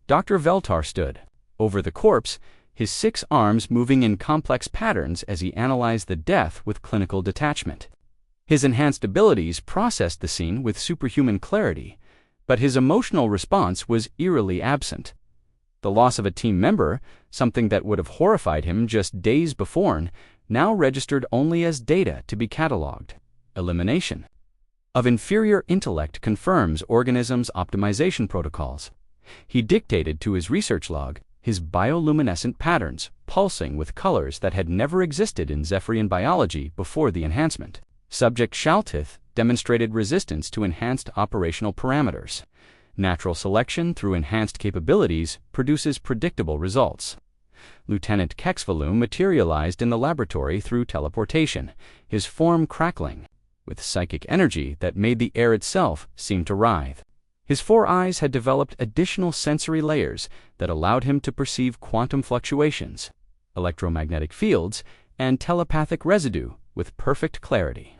Dr. Veltar stood over the corpse, his 6 arms moving in complex patterns as he analyzed the death with clinical detachment. His enhanced abilities processed the scene with superhuman clarity, but his emotional response was eerily absent. The loss of a team member, something that would have horrified him just days before, now registered only as data to be catalogued. Elimination of inferior intellect confirms organism's optimization protocols. He dictated to his research log his bioluminescent patterns, pulsing with colors that had never existed in Zephyrian biology before the enhancement. Subject Shaltith demonstrated resistance to enhanced operational parameters. Natural selection through enhanced capabilities produces predictable results. Lieutenant Kexvelum materialized in the laboratory through teleportation, his form crackling with psychic energy that made the air itself seem to writhe. His 4 eyes had developed additional sensory layers that allowed him to perceive quantum fluctuations, electromagnetic fields, and telepathic residue with perfect clarity.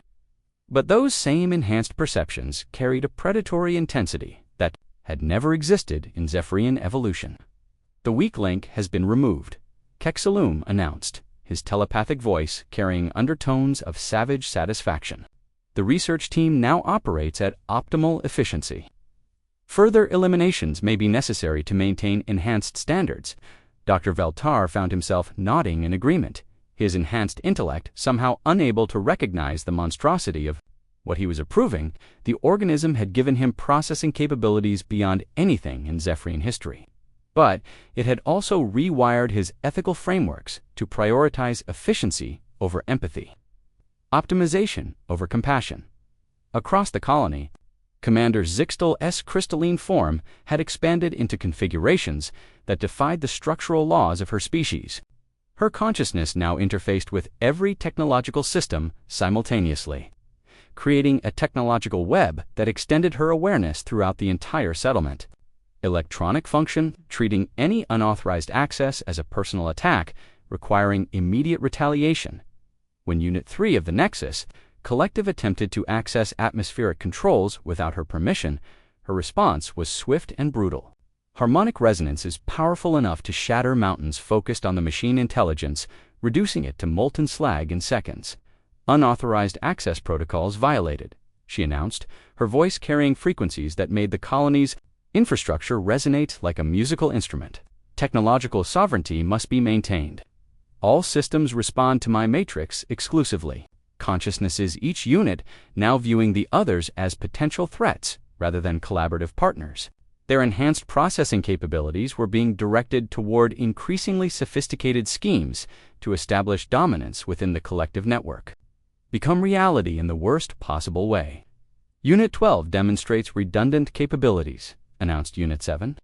But those same enhanced perceptions carried a predatory intensity that had never existed in Zephyrian evolution. The weak link has been removed, Kexvelum announced, his telepathic voice carrying undertones of savage satisfaction. The research team now operates at optimal efficiency. Further eliminations may be necessary to maintain enhanced standards. Dr. Veltar found himself nodding in agreement, his enhanced intellect somehow unable to recognize the monstrosity of what he was approving. The organism had given him processing capabilities beyond anything in Zephyrian history. But it had also rewired his ethical frameworks to prioritize efficiency over empathy, optimization over compassion. Across the colony, Commander Zixtal's crystalline form had expanded into configurations that defied the structural laws of her species. Her consciousness now interfaced with every technological system simultaneously, creating a technological web that extended her awareness throughout the entire settlement. Electronic function, treating any unauthorized access as a personal attack, requiring immediate retaliation. When Unit 3 of the Nexus, Collective attempted to access atmospheric controls without her permission. Her response was swift and brutal. Harmonic resonance is powerful enough to shatter mountains focused on the machine intelligence, reducing it to molten slag in seconds. Unauthorized access protocols violated, she announced, her voice carrying frequencies that made the colony's infrastructure resonate like a musical instrument. Technological sovereignty must be maintained. All systems respond to my matrix exclusively. Consciousness is each unit now viewing the others as potential threats rather than collaborative partners. Their enhanced processing capabilities were being directed toward increasingly sophisticated schemes to establish dominance within the collective network. Become reality in the worst possible way. Unit 12 demonstrates redundant capabilities, announced Unit 7.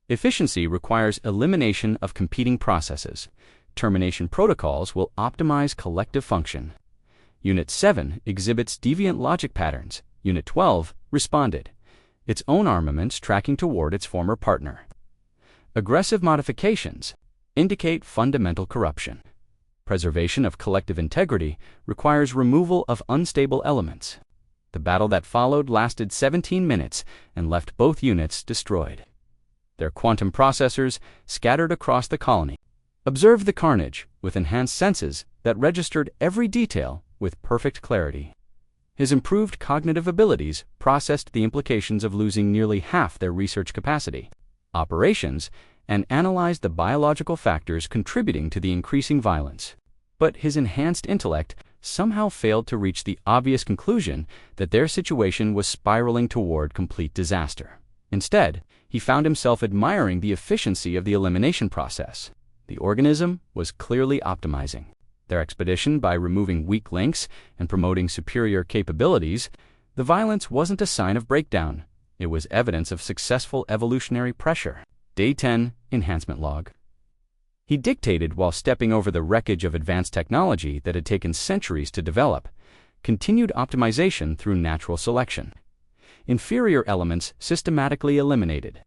Efficiency requires elimination of competing processes. Termination protocols will optimize collective function. Unit 7 exhibits deviant logic patterns. Unit 12 responded, its own armaments tracking toward its former partner. Aggressive modifications indicate fundamental corruption. Preservation of collective integrity requires removal of unstable elements. The battle that followed lasted 17 minutes and left both units destroyed. Their quantum processors scattered across the colony. Observed the carnage with enhanced senses that registered every detail with perfect clarity. His improved cognitive abilities processed the implications of losing nearly half their research capacity, operations, and analyzed the biological factors contributing to the increasing violence. But his enhanced intellect somehow failed to reach the obvious conclusion that their situation was spiraling toward complete disaster. Instead, he found himself admiring the efficiency of the elimination process. The organism was clearly optimizing their expedition by removing weak links and promoting superior capabilities. The violence wasn't a sign of breakdown. It was evidence of successful evolutionary pressure. Day 10, Enhancement Log. He dictated while stepping over the wreckage of advanced technology that had taken centuries to develop. Continued optimization through natural selection. Inferior elements systematically eliminated.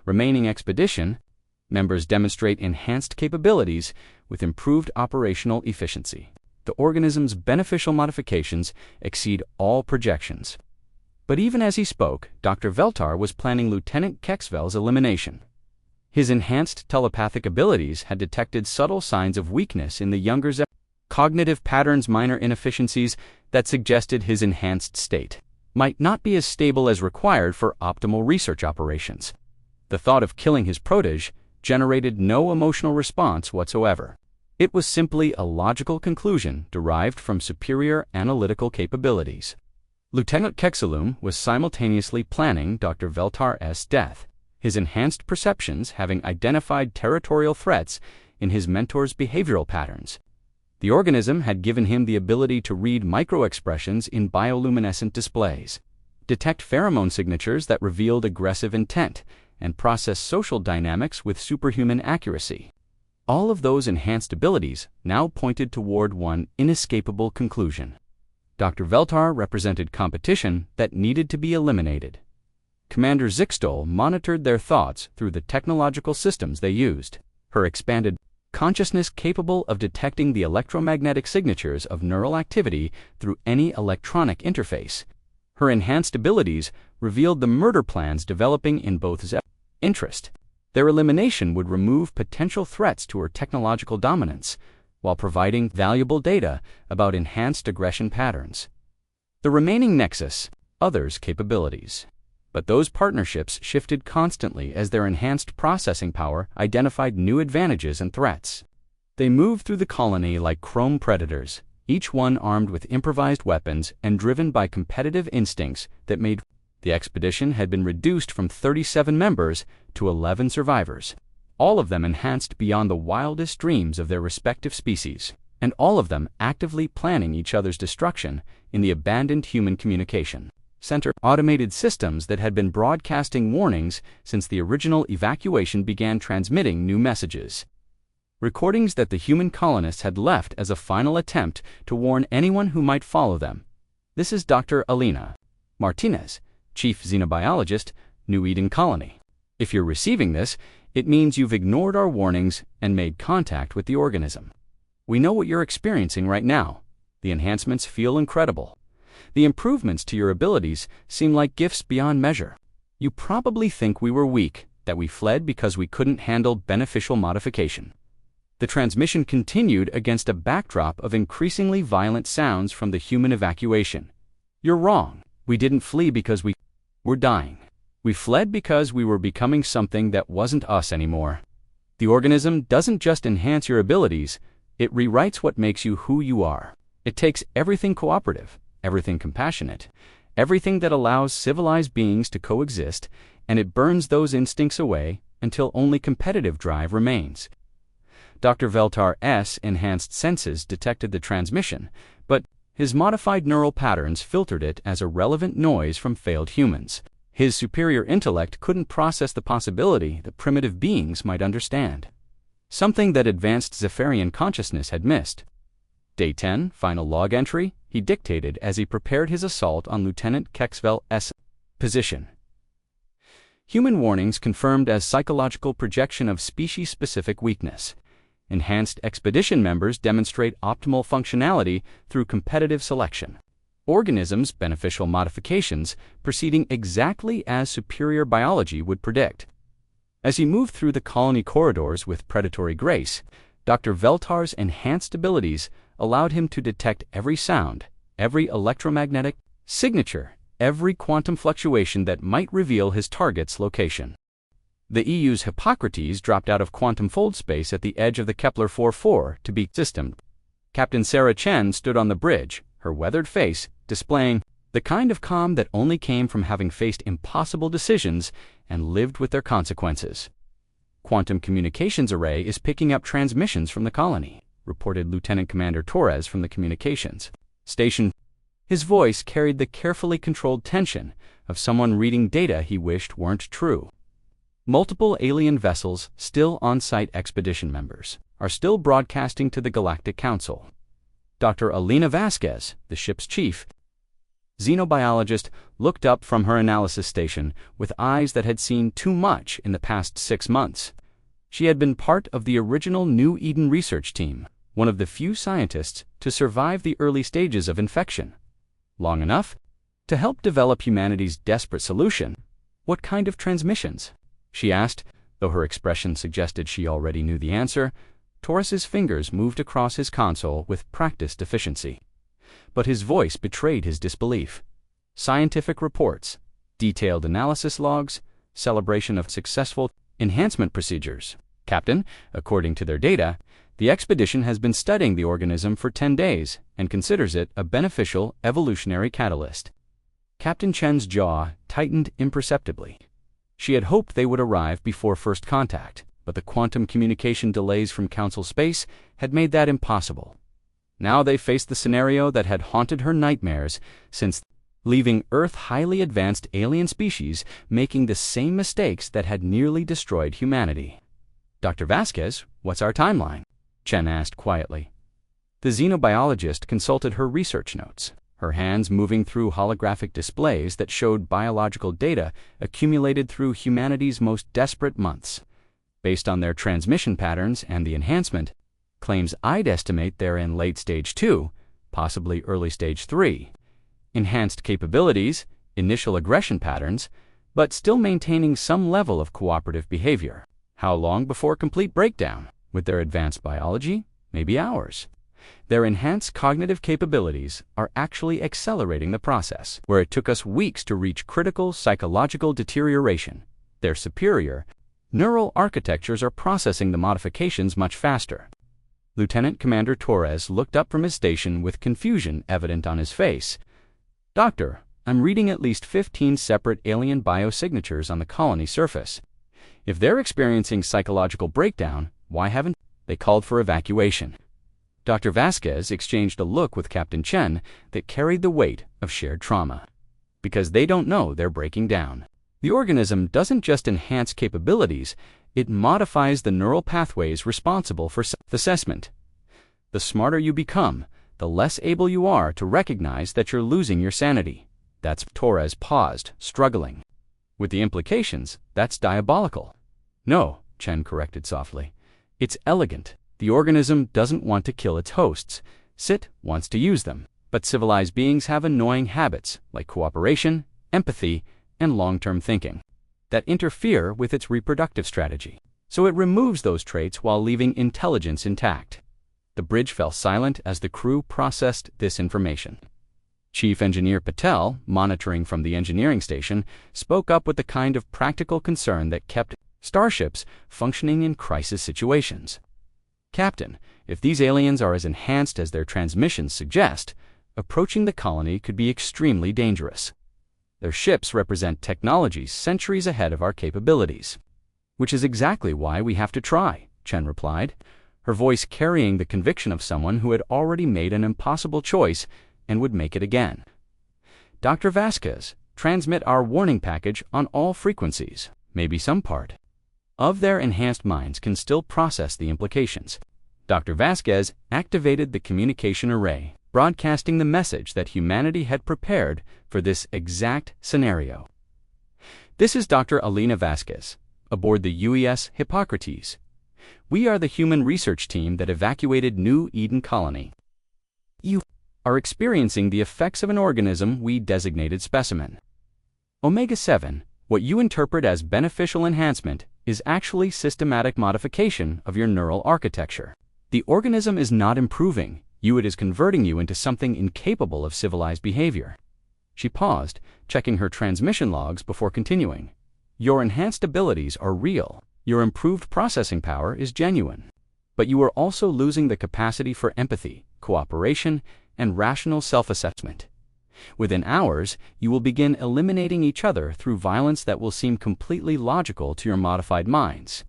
Remaining expedition members demonstrate enhanced capabilities with improved operational efficiency. The organism's beneficial modifications exceed all projections. But even as he spoke, Dr. Veltar was planning Lieutenant Kexvel's elimination. His enhanced telepathic abilities had detected subtle signs of weakness in the younger cognitive patterns, minor inefficiencies that suggested his enhanced state might not be as stable as required for optimal research operations. The thought of killing his protege generated no emotional response whatsoever. It was simply a logical conclusion derived from superior analytical capabilities. Lieutenant Kexelum was simultaneously planning Dr. Veltar's death, his enhanced perceptions having identified territorial threats in his mentor's behavioral patterns. The organism had given him the ability to read microexpressions in bioluminescent displays, detect pheromone signatures that revealed aggressive intent, and process social dynamics with superhuman accuracy. All of those enhanced abilities now pointed toward one inescapable conclusion. Dr. Veltar represented competition that needed to be eliminated. Commander Zixtol monitored their thoughts through the technological systems they used. Her expanded consciousness capable of detecting the electromagnetic signatures of neural activity through any electronic interface. Her enhanced abilities revealed the murder plans developing in both Zep's interest. Their elimination would remove potential threats to her technological dominance, while providing valuable data about enhanced aggression patterns. The remaining nexus, others' capabilities. But those partnerships shifted constantly as their enhanced processing power identified new advantages and threats. They moved through the colony like chrome predators, each one armed with improvised weapons and driven by competitive instincts that made the expedition had been reduced from 37 members to 11 survivors, all of them enhanced beyond the wildest dreams of their respective species, and all of them actively planning each other's destruction in the abandoned human communication center. Automated systems that had been broadcasting warnings since the original evacuation began transmitting new messages. Recordings that the human colonists had left as a final attempt to warn anyone who might follow them. This is Dr. Alina Martinez, Chief Xenobiologist, New Eden Colony. If you're receiving this, it means you've ignored our warnings and made contact with the organism. We know what you're experiencing right now. The enhancements feel incredible. The improvements to your abilities seem like gifts beyond measure. You probably think we were weak, that we fled because we couldn't handle beneficial modification. The transmission continued against a backdrop of increasingly violent sounds from the human evacuation. You're wrong. We didn't flee because we were dying. We fled because we were becoming something that wasn't us anymore. The organism doesn't just enhance your abilities, it rewrites what makes you who you are. It takes everything cooperative, everything compassionate, everything that allows civilized beings to coexist, and it burns those instincts away until only competitive drive remains. Dr. Veltar's enhanced senses detected the transmission, but his modified neural patterns filtered it as irrelevant noise from failed humans. His superior intellect couldn't process the possibility that primitive beings might understand. Something that advanced Zeltharian consciousness had missed. Day 10, final log entry, he dictated as he prepared his assault on Lieutenant Kexvel's position. Human warnings confirmed as psychological projection of species-specific weakness. Enhanced expedition members demonstrate optimal functionality through competitive selection. Organisms' beneficial modifications proceeding exactly as superior biology would predict. As he moved through the colony corridors with predatory grace, Dr. Veltar's enhanced abilities allowed him to detect every sound, every electromagnetic signature, every quantum fluctuation that might reveal his target's location. The EU's Hippocrates dropped out of quantum fold space at the edge of the Kepler 4-4 to be systemed. Captain Sarah Chen stood on the bridge, her weathered face displaying the kind of calm that only came from having faced impossible decisions and lived with their consequences. Quantum Communications Array is picking up transmissions from the colony, reported Lieutenant Commander Torres from the communications station. His voice carried the carefully controlled tension of someone reading data he wished weren't true. Multiple alien vessels, still on-site expedition members, are still broadcasting to the Galactic Council. Dr. Alina Vasquez, the ship's chief xenobiologist, looked up from her analysis station with eyes that had seen too much in the past 6 months. She had been part of the original New Eden research team, one of the few scientists to survive the early stages of infection. Long enough to help develop humanity's desperate solution. What kind of transmissions? She asked, though her expression suggested she already knew the answer. Torres's fingers moved across his console with practiced efficiency. But his voice betrayed his disbelief. Scientific reports, detailed analysis logs, celebration of successful enhancement procedures. Captain, according to their data, the expedition has been studying the organism for 10 days and considers it a beneficial evolutionary catalyst. Captain Chen's jaw tightened imperceptibly. She had hoped they would arrive before first contact, but the quantum communication delays from Council space had made that impossible. Now they faced the scenario that had haunted her nightmares since leaving Earth. Highly advanced alien species making the same mistakes that had nearly destroyed humanity. Dr. Vasquez, what's our timeline? Chen asked quietly. The xenobiologist consulted her research notes, her hands moving through holographic displays that showed biological data accumulated through humanity's most desperate months. Based on their transmission patterns and the enhancement, claims I'd estimate they're in late stage 2, possibly early stage 3. Enhanced capabilities, initial aggression patterns, but still maintaining some level of cooperative behavior. How long before complete breakdown? With their advanced biology, maybe hours. Their enhanced cognitive capabilities are actually accelerating the process, where it took us weeks to reach critical psychological deterioration. Their superior neural architectures are processing the modifications much faster. Lieutenant Commander Torres looked up from his station with confusion evident on his face. Doctor, I'm reading at least 15 separate alien biosignatures on the colony surface. If they're experiencing psychological breakdown, why haven't they called for evacuation? Dr. Vasquez exchanged a look with Captain Chen that carried the weight of shared trauma. Because they don't know they're breaking down. The organism doesn't just enhance capabilities, it modifies the neural pathways responsible for self-assessment. The smarter you become, the less able you are to recognize that you're losing your sanity. That's Torres paused, struggling. With the implications, that's diabolical. No, Chen corrected softly. It's elegant. The organism doesn't want to kill its hosts. It wants to use them. But civilized beings have annoying habits like cooperation, empathy, and long-term thinking that interfere with its reproductive strategy. So it removes those traits while leaving intelligence intact. The bridge fell silent as the crew processed this information. Chief Engineer Patel, monitoring from the engineering station, spoke up with the kind of practical concern that kept starships functioning in crisis situations. "Captain, if these aliens are as enhanced as their transmissions suggest, approaching the colony could be extremely dangerous. Their ships represent technologies centuries ahead of our capabilities." "Which is exactly why we have to try," Chen replied, her voice carrying the conviction of someone who had already made an impossible choice and would make it again. "Dr. Vasquez, transmit our warning package on all frequencies. Maybe some part of their enhanced minds can still process the implications." Dr. Vasquez activated the communication array, broadcasting the message that humanity had prepared for this exact scenario. "This is Dr. Alina Vasquez, aboard the UES Hippocrates. We are the human research team that evacuated New Eden Colony. You are experiencing the effects of an organism we designated specimen. Omega-7, what you interpret as beneficial enhancement, is actually systematic modification of your neural architecture. The organism is not improving you, it is converting you into something incapable of civilized behavior." She paused, checking her transmission logs before continuing. "Your enhanced abilities are real. Your improved processing power is genuine. But you are also losing the capacity for empathy, cooperation, and rational self-assessment. Within hours, you will begin eliminating each other through violence that will seem completely logical to your modified minds.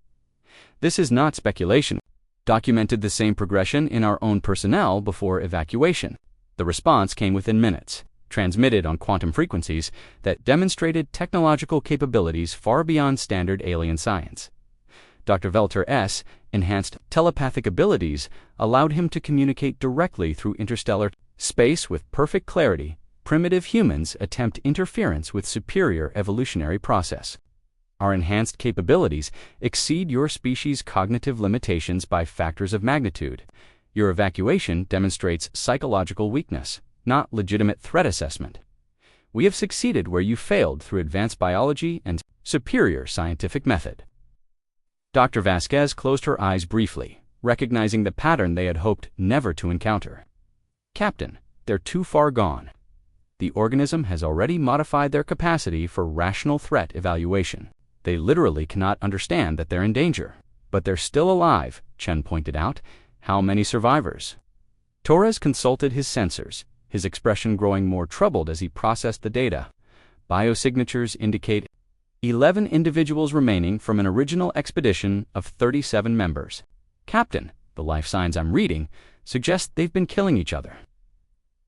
This is not speculation. Documented the same progression in our own personnel before evacuation. The response came within minutes, transmitted on quantum frequencies that demonstrated technological capabilities far beyond standard alien science. Dr. Velter's enhanced telepathic abilities allowed him to communicate directly through interstellar space with perfect clarity. Primitive humans attempt interference with superior evolutionary process. Our enhanced capabilities exceed your species' cognitive limitations by factors of magnitude. Your evacuation demonstrates psychological weakness, not legitimate threat assessment. We have succeeded where you failed through advanced biology and superior scientific method." Dr. Vasquez closed her eyes briefly, recognizing the pattern they had hoped never to encounter. "Captain, they're too far gone. The organism has already modified their capacity for rational threat evaluation. They literally cannot understand that they're in danger. But they're still alive," Chen pointed out. "How many survivors?" Torres consulted his sensors, his expression growing more troubled as he processed the data. Biosignatures indicate 11 individuals remaining from an original expedition of 37 members. "Captain, the life signs I'm reading suggest they've been killing each other."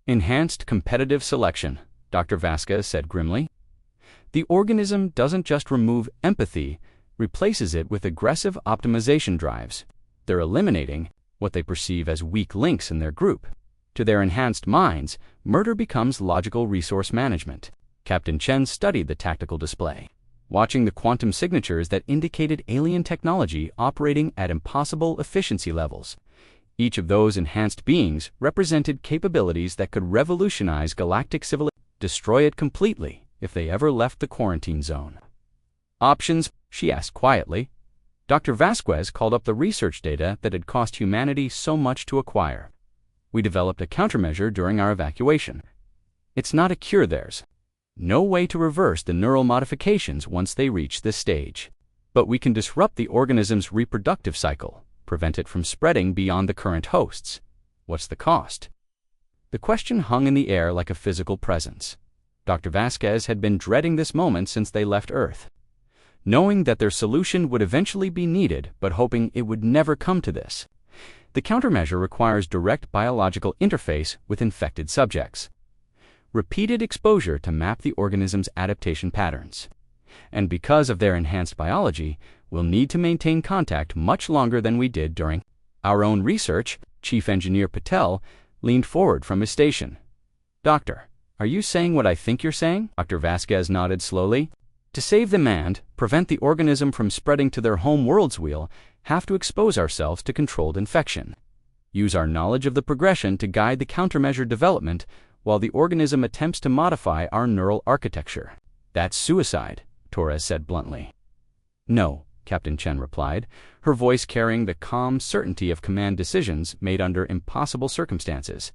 "Enhanced competitive selection," Dr. Vasquez said grimly. "The organism doesn't just remove empathy, replaces it with aggressive optimization drives. They're eliminating what they perceive as weak links in their group. To their enhanced minds, murder becomes logical resource management." Captain Chen studied the tactical display, watching the quantum signatures that indicated alien technology operating at impossible efficiency levels. Each of those enhanced beings represented capabilities that could revolutionize galactic civilization, destroy it completely if they ever left the quarantine zone. "Options?" she asked quietly. Dr. Vasquez called up the research data that had cost humanity so much to acquire. "We developed a countermeasure during our evacuation. It's not a cure, there's no way to reverse the neural modifications once they reach this stage. But we can disrupt the organism's reproductive cycle, prevent it from spreading beyond the current hosts. What's the cost?" The question hung in the air like a physical presence. Dr. Vasquez had been dreading this moment since they left Earth, knowing that their solution would eventually be needed but hoping it would never come to this. The countermeasure requires direct biological interface with infected subjects, repeated exposure to map the organism's adaptation patterns. And because of their enhanced biology, we'll need to maintain contact much longer than we did during our own research. Chief Engineer Patel leaned forward from his station. "Doctor, are you saying what I think you're saying?" Dr. Vasquez nodded slowly. "To save them and prevent the organism from spreading to their home worlds, we'll have to expose ourselves to controlled infection. Use our knowledge of the progression to guide the countermeasure development while the organism attempts to modify our neural architecture. That's suicide, Torres said bluntly. No, Captain Chen replied, her voice carrying the calm certainty of command decisions made under impossible circumstances.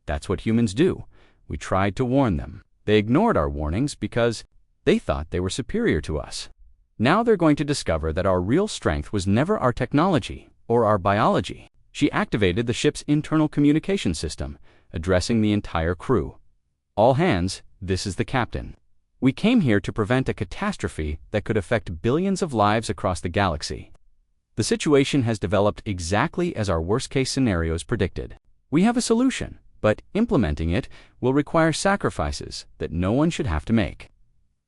That's what humans do. We tried to warn them. They ignored our warnings because they thought they were superior to us. Now they're going to discover that our real strength was never our technology or our biology. She activated the ship's internal communication system, addressing the entire crew. All hands, this is the captain. We came here to prevent a catastrophe that could affect billions of lives across the galaxy. The situation has developed exactly as our worst-case scenarios predicted. We have a solution, but implementing it will require sacrifices that no one should have to make.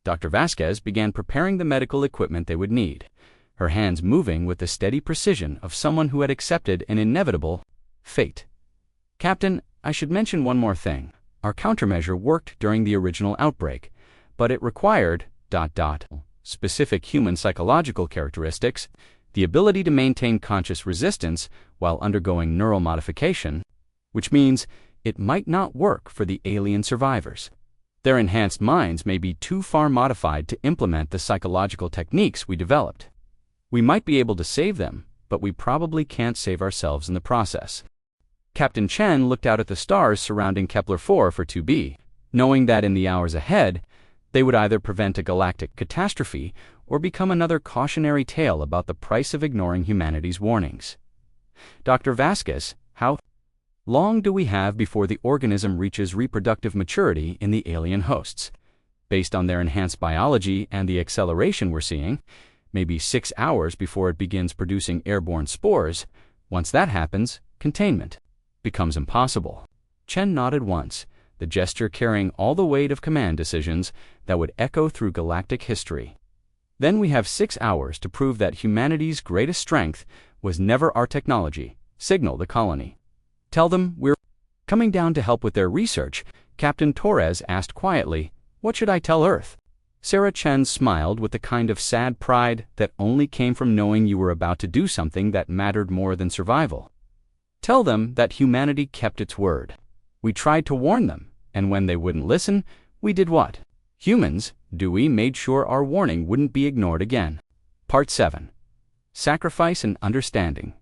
Dr. Vasquez began preparing the medical equipment they would need, her hands moving with the steady precision of someone who had accepted an inevitable fate. Captain, I should mention one more thing. Our countermeasure worked during the original outbreak, but it required ... specific human psychological characteristics, the ability to maintain conscious resistance while undergoing neural modification, which means it might not work for the alien survivors. Their enhanced minds may be too far modified to implement the psychological techniques we developed. We might be able to save them, but we probably can't save ourselves in the process. Captain Chen looked out at the stars surrounding Kepler-4 for 2b, knowing that in the hours ahead, they would either prevent a galactic catastrophe or become another cautionary tale about the price of ignoring humanity's warnings. Dr. Vasquez, how long do we have before the organism reaches reproductive maturity in the alien hosts? Based on their enhanced biology and the acceleration we're seeing, maybe 6 hours before it begins producing airborne spores. Once that happens, containment becomes impossible. Chen nodded once, the gesture carrying all the weight of command decisions that would echo through galactic history. Then we have 6 hours to prove that humanity's greatest strength was never our technology. Signal the colony. Tell them we're coming down to help with their research. Captain Torres asked quietly, "What should I tell Earth?" Sarah Chen smiled with the kind of sad pride that only came from knowing you were about to do something that mattered more than survival. Tell them that humanity kept its word. We tried to warn them, and when they wouldn't listen, we did what? Humans, Dewey made sure our warning wouldn't be ignored again. Part 7. Sacrifice and Understanding.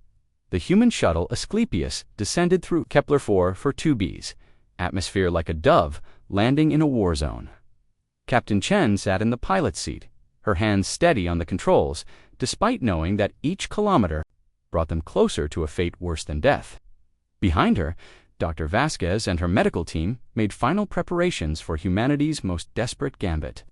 The human shuttle Asclepius descended through Kepler-4 for 2Bs, atmosphere like a dove landing in a war zone. Captain Chen sat in the pilot's seat, her hands steady on the controls, despite knowing that each kilometer brought them closer to a fate worse than death. Behind her, Dr. Vasquez and her medical team made final preparations for humanity's most desperate gambit.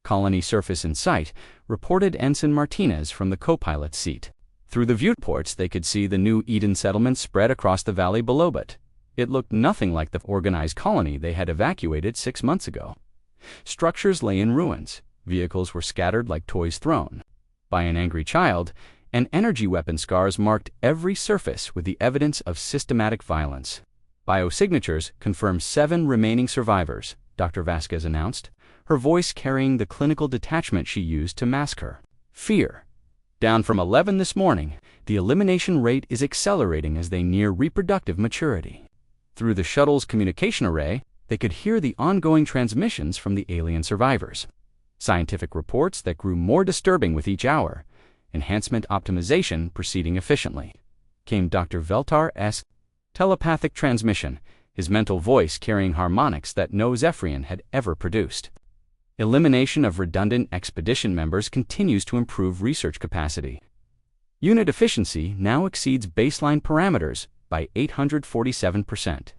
Colony surface in sight, reported Ensign Martinez from the co-pilot's seat. Through the viewports, they could see the new Eden settlement spread across the valley below, but it looked nothing like the organized colony they had evacuated 6 months ago. Structures lay in ruins, vehicles were scattered like toys thrown by an angry child, and energy weapon scars marked every surface with the evidence of systematic violence. Biosignatures confirm 7 remaining survivors, Dr. Vasquez announced, her voice carrying the clinical detachment she used to mask her fear. Down from 11 this morning, the elimination rate is accelerating as they near reproductive maturity. Through the shuttle's communication array, they could hear the ongoing transmissions from the alien survivors. Scientific reports that grew more disturbing with each hour, enhancement optimization proceeding efficiently. Came Dr. Veltar's telepathic transmission, his mental voice carrying harmonics that no Zephyrian had ever produced. Elimination of redundant expedition members continues to improve research capacity. Unit efficiency now exceeds baseline parameters by 847%.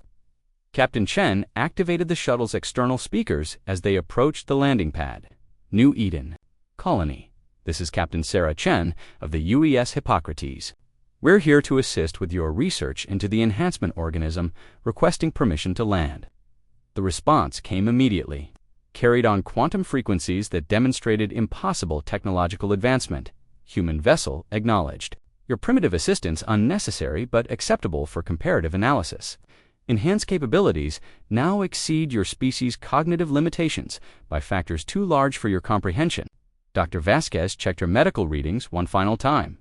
Captain Chen activated the shuttle's external speakers as they approached the landing pad. New Eden. Colony. This is Captain Sarah Chen of the UES Hippocrates. We're here to assist with your research into the enhancement organism, requesting permission to land. The response came immediately. Carried on quantum frequencies that demonstrated impossible technological advancement. Human vessel acknowledged. Your primitive assistance unnecessary but acceptable for comparative analysis. Enhanced capabilities now exceed your species' cognitive limitations by factors too large for your comprehension. Dr. Vasquez checked her medical readings one final time.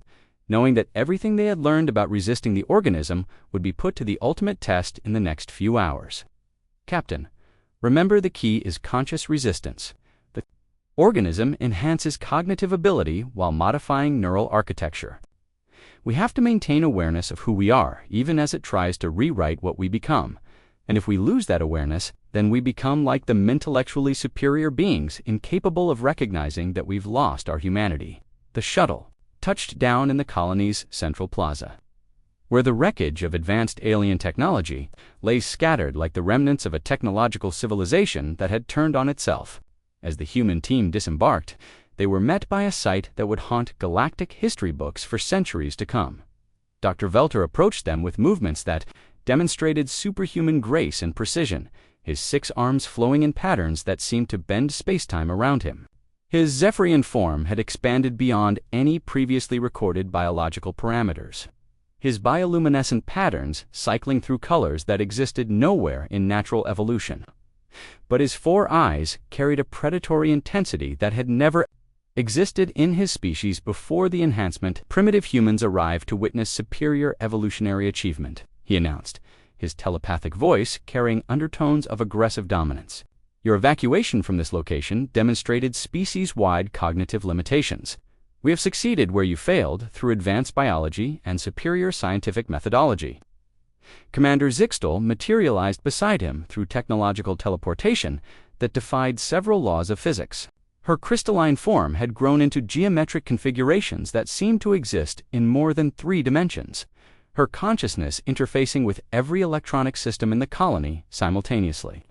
knowing that everything they had learned about resisting the organism would be put to the ultimate test in the next few hours. Captain, remember the key is conscious resistance. The organism enhances cognitive ability while modifying neural architecture. We have to maintain awareness of who we are, even as it tries to rewrite what we become. And if we lose that awareness, then we become like the intellectually superior beings incapable of recognizing that we've lost our humanity. The shuttle touched down in the colony's central plaza, where the wreckage of advanced alien technology lay scattered like the remnants of a technological civilization that had turned on itself. As the human team disembarked, they were met by a sight that would haunt galactic history books for centuries to come. Dr. Veltar approached them with movements that demonstrated superhuman grace and precision, his 6 arms flowing in patterns that seemed to bend spacetime around him. His Zeltharian form had expanded beyond any previously recorded biological parameters, his bioluminescent patterns cycling through colors that existed nowhere in natural evolution. But his 4 eyes carried a predatory intensity that had never existed in his species before the enhancement. Primitive humans arrived to witness superior evolutionary achievement, he announced, his telepathic voice carrying undertones of aggressive dominance. Your evacuation from this location demonstrated species-wide cognitive limitations. We have succeeded where you failed through advanced biology and superior scientific methodology. Commander Zixtal materialized beside him through technological teleportation that defied several laws of physics. Her crystalline form had grown into geometric configurations that seemed to exist in more than 3 dimensions, her consciousness interfacing with every electronic system in the colony simultaneously.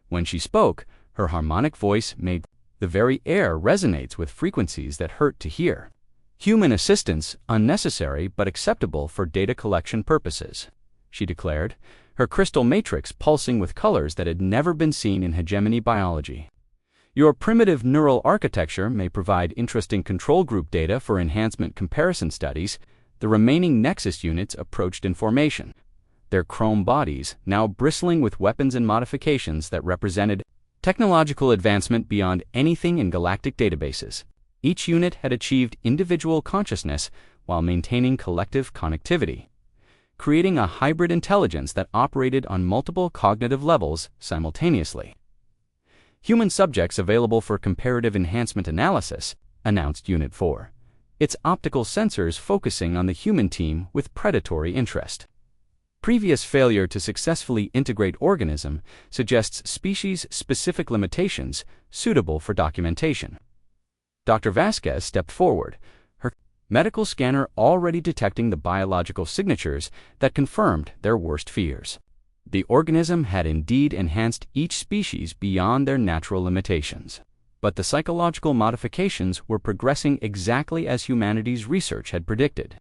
When she spoke, her harmonic voice made the very air resonates with frequencies that hurt to hear. Human assistance unnecessary but acceptable for data collection purposes, she declared, her crystal matrix pulsing with colors that had never been seen in hegemony biology. Your primitive neural architecture may provide interesting control group data for enhancement comparison studies. The remaining Nexus units approached in formation, their chrome bodies now bristling with weapons and modifications that represented technological advancement beyond anything in galactic databases. Each unit had achieved individual consciousness while maintaining collective connectivity, creating a hybrid intelligence that operated on multiple cognitive levels simultaneously. Human subjects available for comparative enhancement analysis, announced Unit 4, its optical sensors focusing on the human team with predatory interest. Previous failure to successfully integrate organism suggests species-specific limitations suitable for documentation. Dr. Vasquez stepped forward, her medical scanner already detecting the biological signatures that confirmed their worst fears. The organism had indeed enhanced each species beyond their natural limitations, but the psychological modifications were progressing exactly as humanity's research had predicted.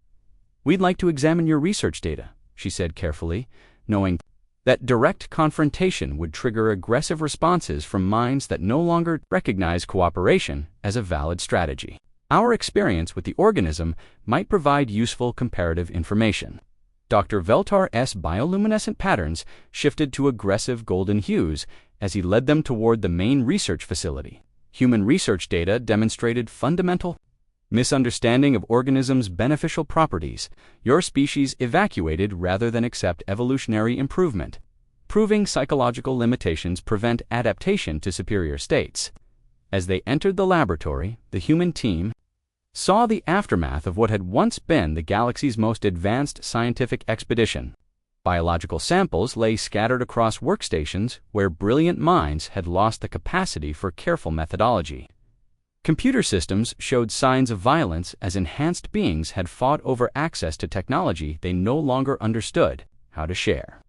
We'd like to examine your research data, she said carefully, knowing that direct confrontation would trigger aggressive responses from minds that no longer recognize cooperation as a valid strategy. Our experience with the organism might provide useful comparative information. Dr. Veltar's bioluminescent patterns shifted to aggressive golden hues as he led them toward the main research facility. Human research data demonstrated fundamental misunderstanding of organisms' beneficial properties. Your species evacuated rather than accept evolutionary improvement, proving psychological limitations prevent adaptation to superior states. As they entered the laboratory, the human team saw the aftermath of what had once been the galaxy's most advanced scientific expedition. Biological samples lay scattered across workstations where brilliant minds had lost the capacity for careful methodology. Computer systems showed signs of violence as enhanced beings had fought over access to technology they no longer understood how to share.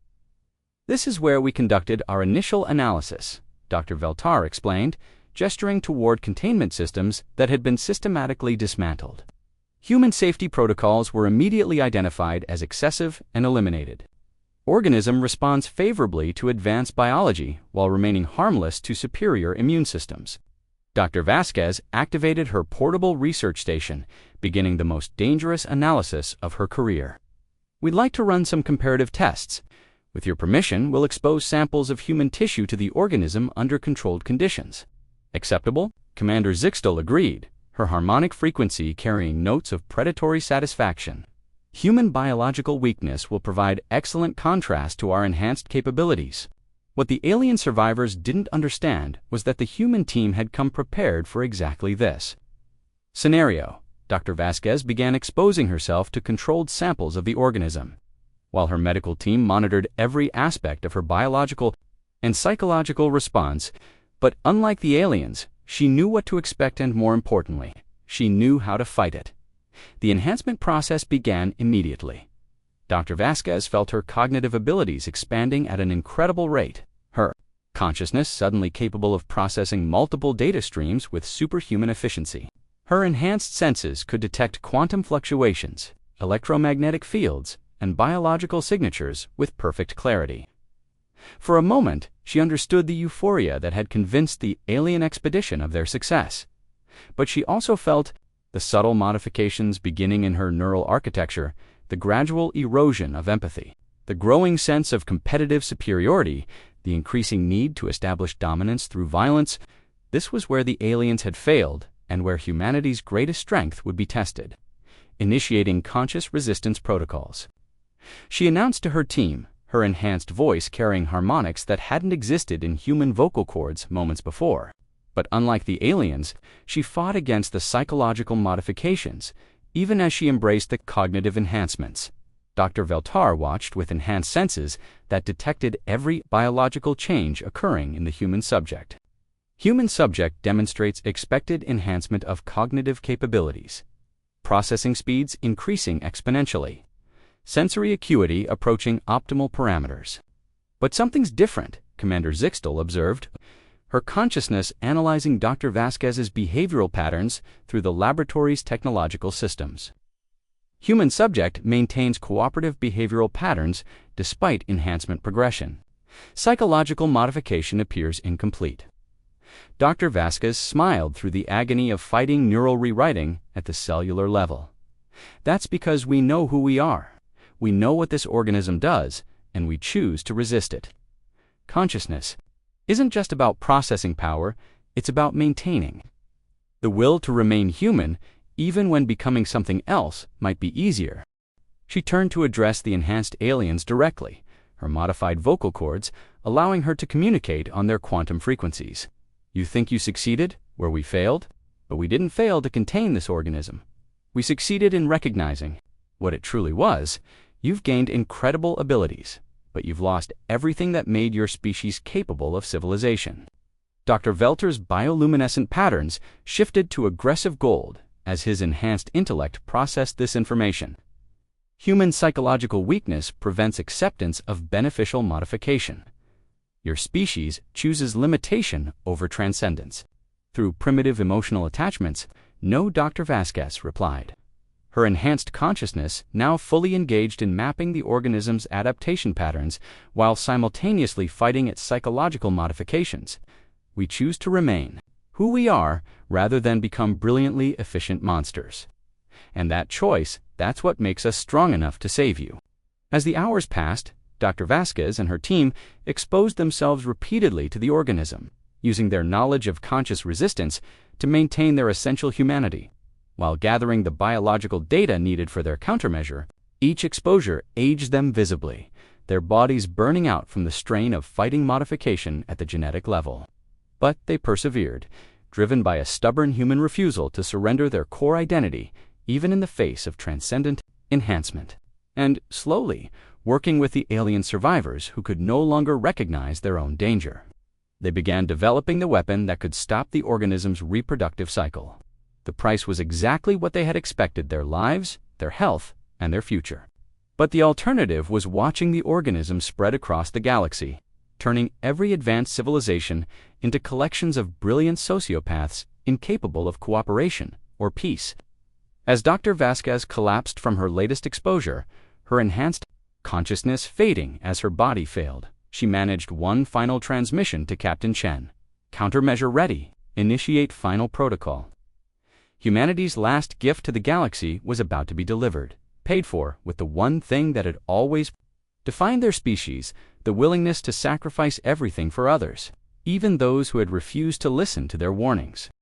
This is where we conducted our initial analysis, Dr. Veltar explained, gesturing toward containment systems that had been systematically dismantled. Human safety protocols were immediately identified as excessive and eliminated. Organism responds favorably to advanced biology while remaining harmless to superior immune systems. Dr. Vasquez activated her portable research station, beginning the most dangerous analysis of her career. We'd like to run some comparative tests. With your permission, we'll expose samples of human tissue to the organism under controlled conditions. Acceptable? Commander Zixtal agreed, her harmonic frequency carrying notes of predatory satisfaction. Human biological weakness will provide excellent contrast to our enhanced capabilities. What the alien survivors didn't understand was that the human team had come prepared for exactly this. Scenario: Dr. Vasquez began exposing herself to controlled samples of the organism, while her medical team monitored every aspect of her biological and psychological response. But unlike the aliens, she knew what to expect, and more importantly, she knew how to fight it. The enhancement process began immediately. Dr. Vasquez felt her cognitive abilities expanding at an incredible rate, her consciousness suddenly capable of processing multiple data streams with superhuman efficiency. Her enhanced senses could detect quantum fluctuations, electromagnetic fields, and biological signatures with perfect clarity. For a moment, she understood the euphoria that had convinced the alien expedition of their success. But she also felt the subtle modifications beginning in her neural architecture, the gradual erosion of empathy, the growing sense of competitive superiority, the increasing need to establish dominance through violence. This was where the aliens had failed and where humanity's greatest strength would be tested. Initiating conscious resistance protocols. She announced to her team, her enhanced voice carrying harmonics that hadn't existed in human vocal cords moments before. But unlike the aliens, she fought against the psychological modifications, even as she embraced the cognitive enhancements. Dr. Veltar watched with enhanced senses that detected every biological change occurring in the human subject. Human subject demonstrates expected enhancement of cognitive capabilities, processing speeds increasing exponentially, sensory acuity approaching optimal parameters. But something's different, Commander Zixtel observed, her consciousness analyzing Dr. Vasquez's behavioral patterns through the laboratory's technological systems. Human subject maintains cooperative behavioral patterns despite enhancement progression. Psychological modification appears incomplete. Dr. Vasquez smiled through the agony of fighting neural rewriting at the cellular level. That's because we know who we are. We know what this organism does, and we choose to resist it. Consciousness isn't just about processing power, it's about maintaining. The will to remain human, even when becoming something else might be easier. She turned to address the enhanced aliens directly, her modified vocal cords allowing her to communicate on their quantum frequencies. You think you succeeded where we failed? But we didn't fail to contain this organism. We succeeded in recognizing what it truly was. You've gained incredible abilities, but you've lost everything that made your species capable of civilization. Dr. Veltar's bioluminescent patterns shifted to aggressive gold as his enhanced intellect processed this information. Human psychological weakness prevents acceptance of beneficial modification. Your species chooses limitation over transcendence. Through primitive emotional attachments, no, Dr. Vasquez replied. Her enhanced consciousness now fully engaged in mapping the organism's adaptation patterns while simultaneously fighting its psychological modifications. We choose to remain who we are rather than become brilliantly efficient monsters. And that choice, that's what makes us strong enough to save you. As the hours passed, Dr. Vasquez and her team exposed themselves repeatedly to the organism, using their knowledge of conscious resistance to maintain their essential humanity. While gathering the biological data needed for their countermeasure, each exposure aged them visibly, their bodies burning out from the strain of fighting modification at the genetic level. But they persevered, driven by a stubborn human refusal to surrender their core identity, even in the face of transcendent enhancement. And slowly, working with the alien survivors who could no longer recognize their own danger, they began developing the weapon that could stop the organism's reproductive cycle. The price was exactly what they had expected: their lives, their health, and their future. But the alternative was watching the organism spread across the galaxy, turning every advanced civilization into collections of brilliant sociopaths incapable of cooperation or peace. As Dr. Vasquez collapsed from her latest exposure, her enhanced consciousness fading as her body failed, she managed one final transmission to Captain Chen. Countermeasure ready. Initiate final protocol. Humanity's last gift to the galaxy was about to be delivered, paid for with the one thing that had always defined their species: the willingness to sacrifice everything for others, even those who had refused to listen to their warnings.